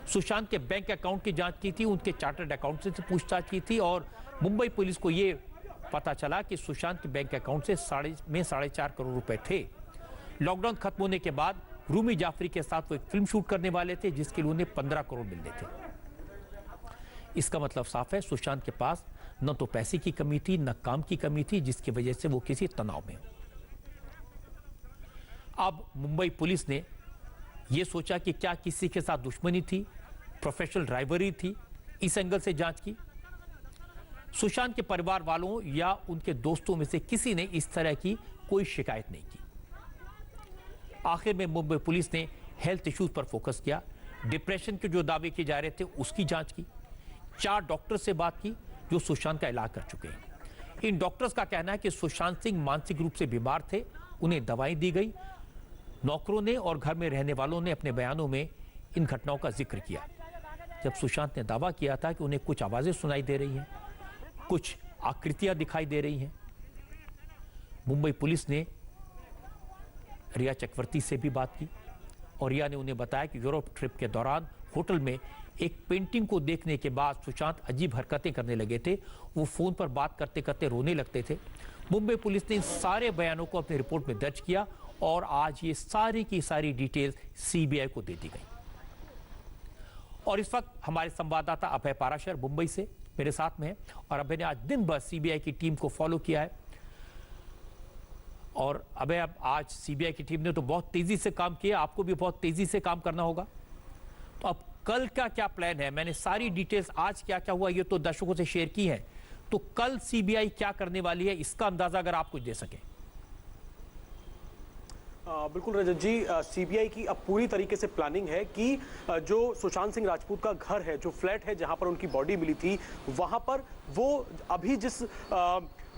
सुशांत के बैंक अकाउंट की जांच की थी, उनके चार्टर्ड अकाउंटेंट से पूछताछ की थी और मुंबई पुलिस को यह पता चला कि सुशांत के बैंक अकाउंट से 4.5 करोड़ रुपए थे। लॉकडाउन खत्म होने के बाद रूमी जाफरी के साथ वो एक फिल्म शूट करने वाले थे जिसके लिए उन्हें 15 करोड़ मिलने थे। इसका मतलब साफ है, सुशांत के पास न तो पैसे की कमी थी न काम की कमी थी, जिसकी वजह से वो किसी तनाव में हो। अब मुंबई पुलिस ने यह सोचा कि क्या किसी के साथ दुश्मनी थी, प्रोफेशनल राइवलरी थी, इस एंगल से जांच की। सुशांत के परिवार वालों या उनके दोस्तों में से किसी ने इस तरह की कोई शिकायत नहीं की। आखिर में मुंबई पुलिस ने हेल्थ इश्यूज पर फोकस किया, डिप्रेशन के जो दावे किए जा रहे थे उसकी जांच की, 4 डॉक्टर से बात की जो सुशांत का इलाज कर चुके हैं। इन डॉक्टर्स का कहना है कि सुशांत सिंह मानसिक रूप से बीमार थे, उन्हें दवाएं दी गई। नौकरों ने और घर में रहने वालों ने अपने बयानों में इन घटनाओं का जिक्र किया। जब सुशांत ने दावा किया था कि उन्हें कुछ आवाजें सुनाई दे रही हैं, कुछ आकृतियां दिखाई दे रही हैं। मुंबई पुलिस ने रिया चक्रवर्ती से भी बात की और रिया ने उन्हें बताया कि यूरोप ट्रिप के दौरान होटल में एक पेंटिंग को देखने के बाद सुशांत अजीब हरकतें करने लगे थे। वो फोन पर बात करते करते रोने लगते थे। मुंबई पुलिस ने इन सारे बयानों को अपनी रिपोर्ट में दर्ज किया और आज ये सारी की सारी डिटेल्स सीबीआई को दे दी गई। और इस वक्त हमारे संवाददाता अभय पाराशर मुंबई से मेरे साथ में है और अभय ने आज दिन भर सीबीआई की टीम को फॉलो किया है। और अभय, अब आज सीबीआई की टीम ने तो बहुत तेजी से काम किया, आपको भी बहुत तेजी से काम करना होगा। तो अब कल का क्या प्लान है? मैंने सारी डिटेल्स आज क्या क्या हुआ ये तो दर्शकों से शेयर की है, तो कल सीबीआई क्या करने वाली है इसका अंदाजा अगर आप कुछ दे सकें। बिल्कुल रजत जी, सीबीआई की अब पूरी तरीके से प्लानिंग है कि जो सुशांत सिंह राजपूत का घर है, जो फ्लैट है जहां पर उनकी बॉडी मिली थी, वहां पर वो अभी जिस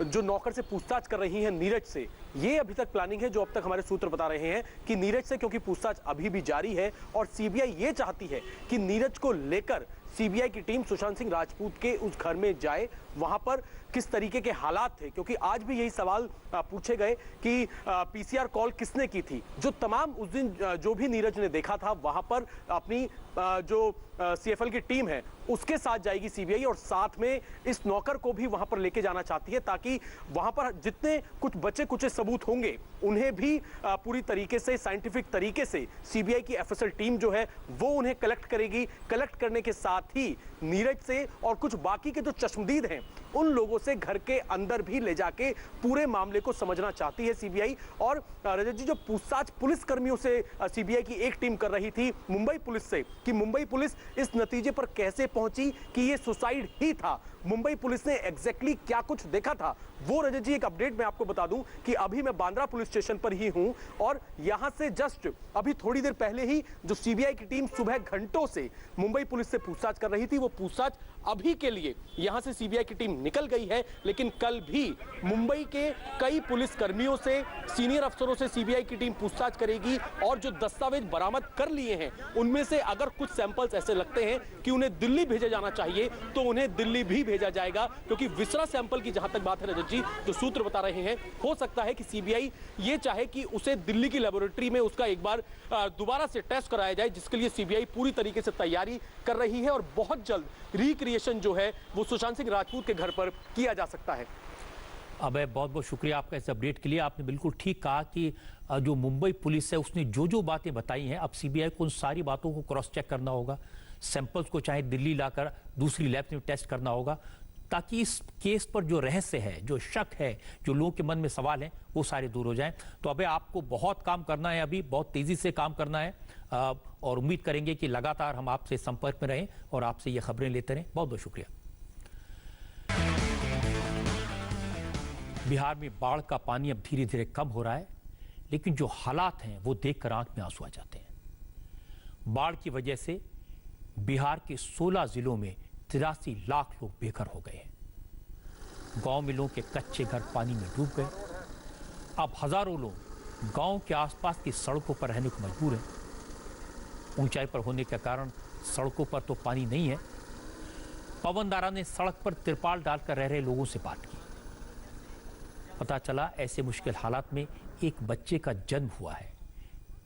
जो नौकर से पूछताछ कर रही हैं नीरज से, ये अभी तक प्लानिंग है जो अब तक हमारे सूत्र बता रहे हैं कि नीरज से, क्योंकि पूछताछ अभी भी जारी है और सीबीआई ये चाहती है कि नीरज को लेकर सीबीआई की टीम सुशांत सिंह राजपूत के उस घर में जाए, वहां पर किस तरीके के हालात थे, क्योंकि आज भी यही सवाल पूछे गए कि पीसीआर कॉल किसने की थी। जो तमाम उस दिन जो भी नीरज ने देखा था वहां पर अपनी जो सीएफएल की टीम है उसके साथ जाएगी सीबीआई और साथ में इस नौकर को भी वहां पर लेके जाना चाहती है ताकि वहां पर जितने कुछ बचे कुछ सबूत होंगे उन्हें भी पूरी तरीके से साइंटिफिक तरीके से सीबीआई की एफएसएल टीम जो है वो उन्हें कलेक्ट करेगी। कलेक्ट करने के साथ ही नीरज से और कुछ बाकी के जो चश्मदीद हैं उन लोगों से घर के अंदर भी ले जाके पूरे मामले को समझना चाहती है सीबीआई। और रजत जी, जो पूछताछ पुलिस कर्मियों से सीबीआई की एक टीम कर रही थी मुंबई पुलिस से कि मुंबई पुलिस इस नतीजे पर कैसे पहुंची कि ये सुसाइड ही था, मुंबई पुलिस ने एग्जैक्टली क्या कुछ देखा था, वो रजत जी एक अपडेट मैं आपको बता दूं कि अभी मैं बांद्रा पुलिस स्टेशन पर ही हूं और यहां से जस्ट अभी थोड़ी देर पहले ही जो सीबीआई की टीम सुबह घंटों से मुंबई पुलिस से पूछताछ कर रही थी, वो पूछताछ अभी के लिए यहां से सीबीआई की टीम निकल गई है। लेकिन कल भी मुंबई के कई पुलिस कर्मियों से, सीनियर अफसरों से सीबीआई की टीम पूछताछ करेगी और जो दस्तावेज बरामद कर लिए हैं उनमें से अगर कुछ सैंपल्स ऐसे लगते हैं कि उन्हें दिल्ली भेजा जाना चाहिए तो उन्हें दिल्ली भी भेजा जाएगा, क्योंकि विसरा सैंपल की जहां तक बात है रजत जी, जो सूत्र बता रहे हैं, हो सकता है कि सीबीआई ये चाहे कि उसे दिल्ली की लेबोरेटरी में उसका एक बार दोबारा से टेस्ट कराया जाए, जिसके लिए सीबीआई पूरी तरीके से तैयारी कर रही है और बहुत जल्द रिक्रिएशन जो है वो सुशांत सिंह राजपूत के घर पर किया जा सकता है। अबे, बहुत बहुत शुक्रिया आपका इस अपडेट के लिए। आपने बिल्कुल ठीक कहा कि जो मुंबई पुलिस है उसने जो जो बातें बताई हैं, अब सीबीआई को उन सारी बातों को क्रॉस चेक करना होगा, सैंपल्स को चाहे दिल्ली लाकर दूसरी लैब में टेस्ट करना होगा, ताकि इस केस पर जो रहस्य है, जो शक है, जो लोगों के मन में सवाल हैं, वो सारे दूर हो जाएं। तो अबे, आपको बहुत काम करना है, अभी बहुत तेजी से काम करना है और उम्मीद करेंगे कि लगातार हम आपसे संपर्क में रहें और आपसे ये खबरें लेते रहें। बहुत बहुत शुक्रिया। बिहार में बाढ़ का पानी अब धीरे धीरे कम हो रहा है, लेकिन जो हालात हैं वो देखकर आंख में आंसू आ जाते हैं। बाढ़ की वजह से बिहार के 16 जिलों में 83 लाख लोग बेघर हो गए हैं। गांव में लोगों के कच्चे घर पानी में डूब गए। अब हजारों लोग गांव के आसपास की सड़कों पर रहने को मजबूर हैं। ऊंचाई पर होने के कारण सड़कों पर तो पानी नहीं है। पवन दारा ने सड़क पर तिरपाल डालकर रह रहे लोगों से बात की। पता चला ऐसे मुश्किल हालात में एक बच्चे का जन्म हुआ है।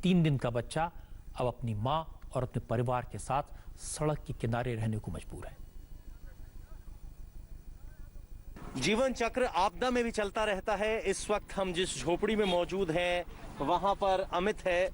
3 दिन का बच्चा अब अपनी मां और अपने परिवार के साथ सड़क के किनारे रहने को मजबूर है। जीवन चक्र आपदा में भी चलता रहता है। इस वक्त हम जिस झोपड़ी में मौजूद हैं वहां पर अमित है।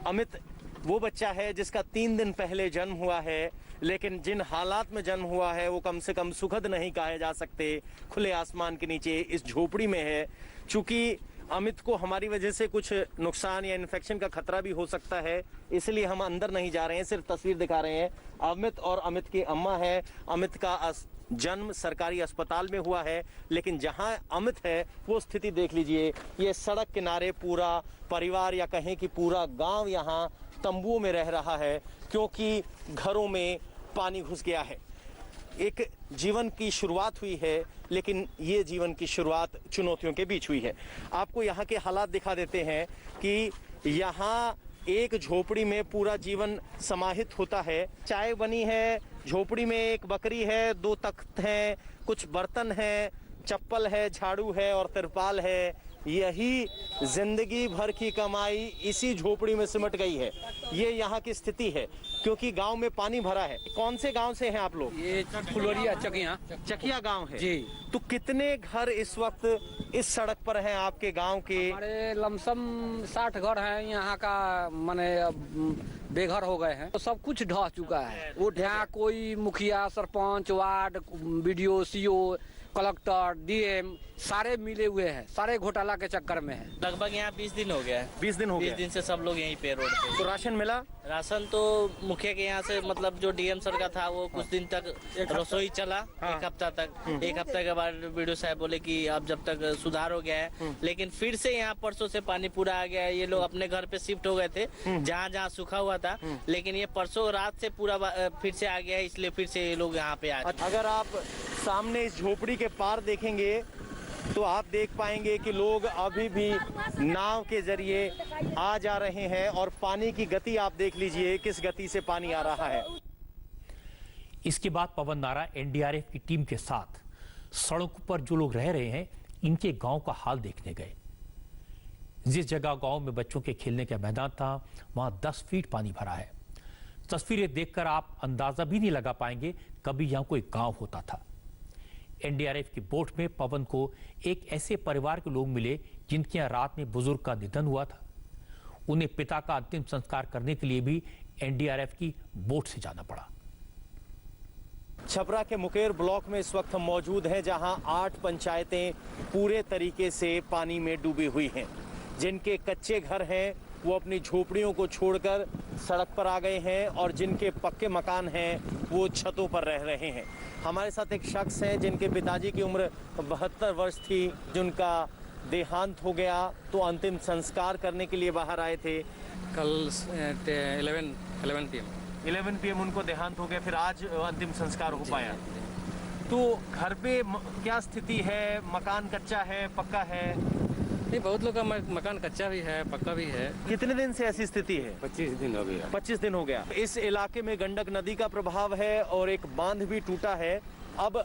अमित वो बच्चा है जिसका 3 दिन पहले जन्म हुआ है, लेकिन जिन हालात में जन्म हुआ है वो कम से कम सुखद नहीं कहे जा सकते। खुले आसमान के नीचे इस झोपड़ी में है। चूंकि अमित को हमारी वजह से कुछ नुकसान या इन्फेक्शन का खतरा भी हो सकता है, इसलिए हम अंदर नहीं जा रहे हैं, सिर्फ तस्वीर दिखा रहे हैं। अमित और अमित की अम्मा है। अमित का जन्म सरकारी अस्पताल में हुआ है, लेकिन जहां अमित है वो स्थिति देख लीजिए। ये सड़क किनारे पूरा परिवार या कहें कि पूरा गांव यहां तंबुओं में रह रहा है, क्योंकि घरों में पानी घुस गया है। एक जीवन की शुरुआत हुई है, लेकिन ये जीवन की शुरुआत चुनौतियों के बीच हुई है। आपको यहाँ के हालात दिखा देते हैं कि यहाँ एक झोपड़ी में पूरा जीवन समाहित होता है। चाय बनी है, झोपड़ी में एक बकरी है, 2 तख्त हैं, कुछ बर्तन हैं, चप्पल है, झाड़ू है और तिरपाल है। यही जिंदगी भर की कमाई इसी झोपड़ी में सिमट गई है। ये यहाँ की स्थिति है, क्योंकि गांव में पानी भरा है। कौन से गांव से हैं आप लोग? ये फुलवरिया चकिया गांव है जी। तो कितने घर इस वक्त इस सड़क पर हैं आपके गांव के? हमारे लमसम 60 घर हैं यहाँ का, माने बेघर हो गए हैं। तो सब कुछ ढह चुका है। वो यहाँ कोई मुखिया, sarpanch, ward, BDO, CO, collector, DM सारे मिले हुए हैं, सारे घोटाला के चक्कर में हैं। लगभग यहाँ 20 दिन हो गया है। 20 दिन हो गए? 20 दिन से सब लोग यहीं पे रोड पे। तो राशन मिला? राशन तो मुखिया के यहाँ से, मतलब जो डीएम सर का था वो कुछ दिन तक रसोई चला, 1 हफ्ता तक। 1 हफ्ते के बाद बीडीओ साहब बोले कि अब जब तक सुधार हो गया है, लेकिन फिर से यहाँ परसों से पानी पूरा आ गया है। ये लोग अपने घर पे शिफ्ट हो गए थे, जहाँ जहाँ सूखा हुआ था, लेकिन ये परसों रात से पूरा फिर से आ गया है, इसलिए फिर से ये लोग यहाँ पे आ गए। अगर आप सामने इस झोपड़ी के पार देखेंगे तो आप देख पाएंगे कि लोग अभी भी नाव के जरिए आ जा रहे हैं, और पानी की गति आप देख लीजिए किस गति से पानी आ रहा है। इसके बाद पवन नारा एनडीआरएफ की टीम के साथ सड़कों पर जो लोग रह रहे हैं, इनके गांव का हाल देखने गए। जिस जगह गांव में बच्चों के खेलने का मैदान था, वहां 10 फीट पानी भरा है। तस्वीरें देखकर आप अंदाजा भी नहीं लगा पाएंगे कभी यहां कोई गांव होता था। एनडीआरएफ की बोट में पवन को एक ऐसे परिवार के लोग मिले जिनके यहाँ रात में बुजुर्ग का निधन हुआ था। उन्हें पिता का अंतिम संस्कार करने के लिए भी एनडीआरएफ की बोट से जाना पड़ा। छपरा के मुकेर ब्लॉक में इस वक्त हम मौजूद हैं, जहां 8 पंचायतें पूरे तरीके से पानी में डूबी हुई हैं। जिनके कच्चे घर हैं वो अपनी झोपड़ियों को छोड़कर सड़क पर आ गए हैं, और जिनके पक्के मकान हैं वो छतों पर रह रहे हैं। हमारे साथ एक शख्स हैं जिनके पिताजी की उम्र 72 वर्ष थी, जिनका देहांत हो गया, तो अंतिम संस्कार करने के लिए बाहर आए थे। कल 11 PM उनको देहांत हो गया, फिर आज अंतिम संस्कार हो पाया। तो घर पे क्या स्थिति है? मकान कच्चा है, पक्का है? नहीं, बहुत लोग का मकान कच्चा भी है, पक्का भी है। कितने दिन से ऐसी स्थिति है? 25 दिन हो गया। 25 दिन हो गया। इस इलाके में गंडक नदी का प्रभाव है और एक बांध भी टूटा है। अब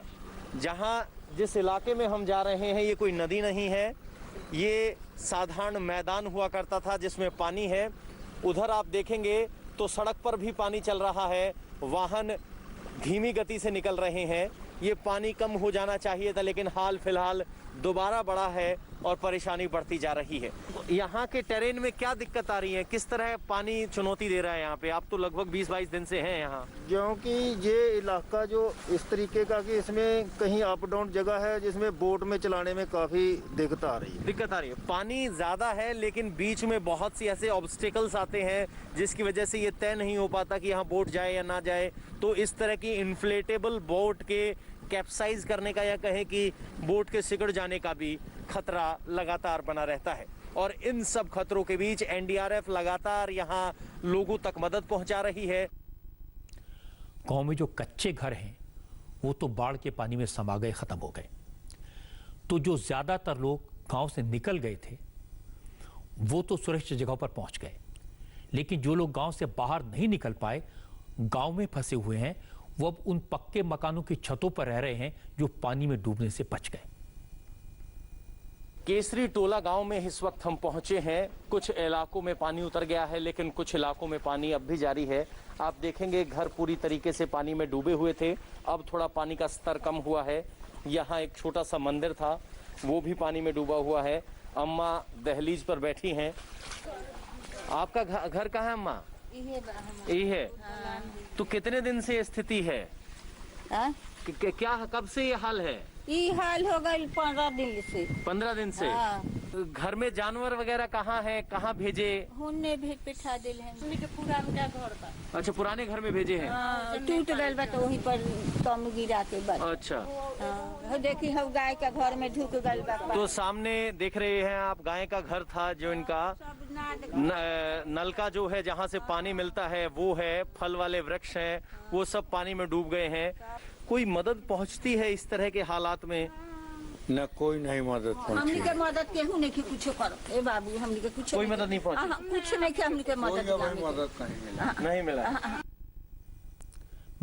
जिस इलाके में हम जा रहे हैं, ये कोई नदी नहीं है, ये साधारण मैदान हुआ करता था जिसमें पानी है। उधर आप देखेंगे तो सड़क पर भी पानी चल रहा है, वाहन धीमी गति से निकल रहे हैं। ये पानी कम हो जाना चाहिए था, लेकिन हाल फिलहाल दोबारा बढ़ा है और परेशानी बढ़ती जा रही है। यहाँ के टेरेन में क्या दिक्कत आ रही है? किस तरह पानी चुनौती दे रहा है यहाँ पे? आप तो लगभग 20-22 दिन से हैं यहाँ। क्योंकि ये इलाका जो इस तरीके का कि इसमें कहीं अप डाउन जगह है, जिसमें बोट में चलाने में काफ़ी दिक्कत आ रही है। पानी ज़्यादा है, लेकिन बीच में बहुत सी ऐसे ऑब्स्टिकल्स आते हैं जिसकी वजह से ये तय नहीं हो पाता कि यहाँ बोट जाए या ना जाए। तो इस तरह की इन्फ्लेटेबल बोट के कैप्साइज करने का, या कहें कि बोट के सिकुड़ जाने का भी खतरा लगातार बना रहता है। और इन सब खतरों के बीच एनडीआरएफ लगातार यहाँ लोगों तक मदद पहुंचा रही है। गांव में जो कच्चे घर हैं वो तो बाढ़ के पानी में समा गए, खत्म हो गए। तो जो ज्यादातर लोग गांव से निकल गए थे वो तो सुरक्षित जगहों पर पहुंच गए, लेकिन जो लोग गांव से बाहर नहीं निकल पाए, गांव में फंसे हुए हैं, वो अब उन पक्के मकानों की छतों पर रह रहे हैं जो पानी में डूबने से बच गए। केसरी टोला गांव में इस वक्त हम पहुंचे हैं। कुछ इलाकों में पानी उतर गया है, लेकिन कुछ इलाकों में पानी अब भी जारी है। आप देखेंगे घर पूरी तरीके से पानी में डूबे हुए थे, अब थोड़ा पानी का स्तर कम हुआ है। यहाँ एक छोटा सा मंदिर था, वो भी पानी में डूबा हुआ है। अम्मा दहलीज पर बैठी हैं। आपका घर कहाँ है अम्मा? यही है। तो कितने दिन से स्थिति है? क्या कब से ये हाल है? ये हाल हो गई 15 दिन से। 15 दिन से? घर में जानवर वगैरह कहाँ हैं, कहाँ भेजे? होने भेज बैठा दिल है हमने के पूरा मेरा घर बा। अच्छा, पुराने घर में भेजे हैं। टूट गए बा तो वहीं पर कम गिरा के बस। अच्छा, देखी हम गाय का घर में ढुक गए बा। तो सामने देख रहे हैं आप, गाय का घर था जो इनका, नल का जो है जहाँ से पानी मिलता है वो है, फल वाले वृक्ष हैं वो सब पानी में डूब गए हैं। कोई मदद पहुँचती है इस तरह के हालात में? न कोई नहीं मदद हमनी के मदद केहू नहीं के कुछ करो ए बाबू, हमनी के कुछ कोई मदद नहीं पहुंची? कुछ नहीं के हमनी के मदद नहीं मिला।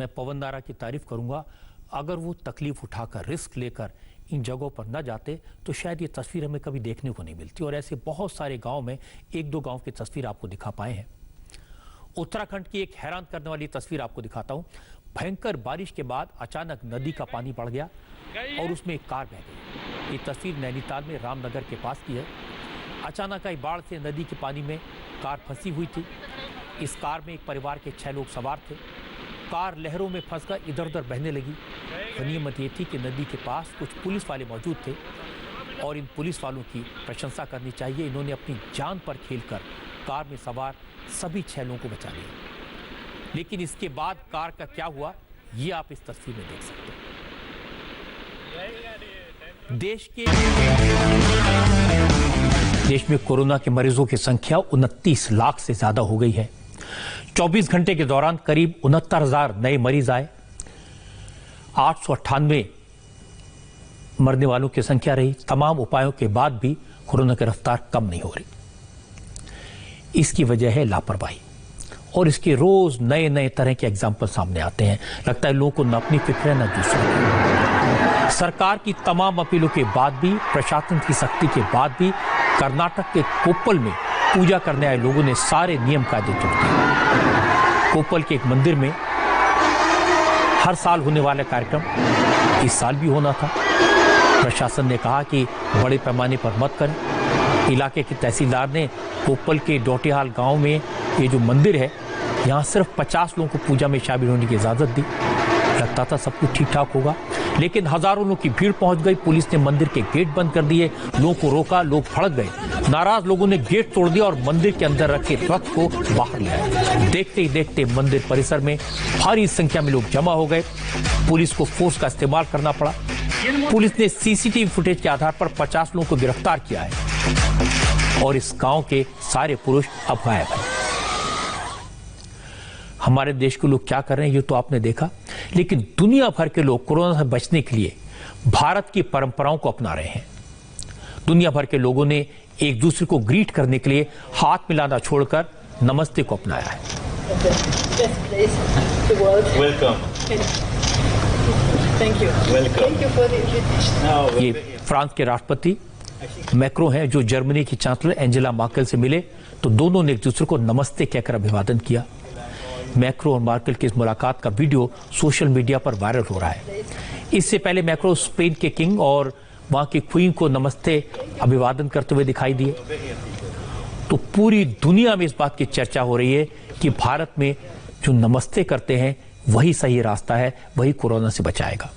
मैं पवन दारा की तारीफ करूंगा। अगर वो तकलीफ उठाकर, रिस्क लेकर इन जगहों पर न जाते तो शायद ये तस्वीर हमें कभी देखने को नहीं मिलती। और ऐसे बहुत सारे गांव में, एक दो गांव की तस्वीर आपको दिखा पाए हैं। उत्तराखंड की एक हैरान करने वाली तस्वीर आपको दिखाता हूं। भयंकर बारिश के बाद अचानक नदी का पानी बढ़ गया और उसमें एक कार बह गई। ये तस्वीर नैनीताल में रामनगर के पास की है। अचानक आई बाढ़ से नदी के पानी में कार फंसी हुई थी। इस कार में एक परिवार के 6 लोग सवार थे। कार लहरों में फंसकर इधर उधर बहने लगी। गनीमत ये थी कि नदी के पास कुछ पुलिस वाले मौजूद थे और इन पुलिस वालों की प्रशंसा करनी चाहिए। इन्होंने अपनी जान पर खेलकर कार में सवार सभी 6 लोगों को बचा लिया। लेकिन इसके बाद कार का क्या हुआ, ये आप इस तस्वीर में देख सकते हैं। देश में कोरोना के मरीजों की संख्या 29 लाख से ज्यादा हो गई है। 24 घंटे के दौरान करीब 69,000 नए मरीज आए। 898 मरने वालों की संख्या रही। तमाम उपायों के बाद भी कोरोना की रफ्तार कम नहीं हो रही। इसकी वजह है लापरवाही और इसके रोज नए नए तरह के एग्जाम्पल सामने आते हैं। लगता है लोगों को न अपनी फिक्र है न दूसरों की। सरकार की तमाम अपीलों के बाद भी, प्रशासन की सख्ती के बाद भी कर्नाटक के कोप्पल में पूजा करने आए लोगों ने सारे नियम कायदे तोड़ दिए। कोप्पल के एक मंदिर में हर साल होने वाला कार्यक्रम इस साल भी होना था। प्रशासन ने कहा कि बड़े पैमाने पर मत करें। इलाके के तहसीलदार ने कोप्पल के डोटेहाल गांव में ये जो मंदिर है, यहाँ सिर्फ 50 लोगों को पूजा में शामिल होने की इजाजत दी। लगता था सब कुछ ठीक ठाक होगा, लेकिन हजारों लोगों की भीड़ पहुंच गई। पुलिस ने मंदिर के गेट बंद कर दिए, लोगों को रोका, लोग भड़क गए। नाराज लोगों ने गेट तोड़ दिया और मंदिर के अंदर रखे रथ को बाहर ले आए। देखते ही देखते मंदिर परिसर में भारी संख्या में लोग जमा हो गए। पुलिस को फोर्स का इस्तेमाल करना पड़ा। पुलिस ने सीसीटीवी फुटेज के आधार पर 50 लोगों को गिरफ्तार किया है और इस गांव के सारे पुरुष अब गायब हैं। हमारे देश के लोग क्या कर रहे हैं ये तो आपने देखा, लेकिन दुनिया भर के लोग कोरोना से बचने के लिए भारत की परंपराओं को अपना रहे हैं। दुनिया भर के लोगों ने एक दूसरे को ग्रीट करने के लिए हाथ मिलाना छोड़कर नमस्ते को अपनाया है। ये फ्रांस के राष्ट्रपति मैक्रो हैं जो जर्मनी की चांसलर एंजेला मार्केल से मिले तो दोनों ने एक दूसरे को नमस्ते कहकर अभिवादन किया। मैक्रो और मार्केल की इस मुलाकात का वीडियो सोशल मीडिया पर वायरल हो रहा है। इससे पहले मैक्रो स्पेन के किंग और वहां की क्वीन को नमस्ते अभिवादन करते हुए दिखाई दिए। तो पूरी दुनिया में इस बात की चर्चा हो रही है कि भारत में जो नमस्ते करते हैं वही सही रास्ता है, वही कोरोना से बचाएगा।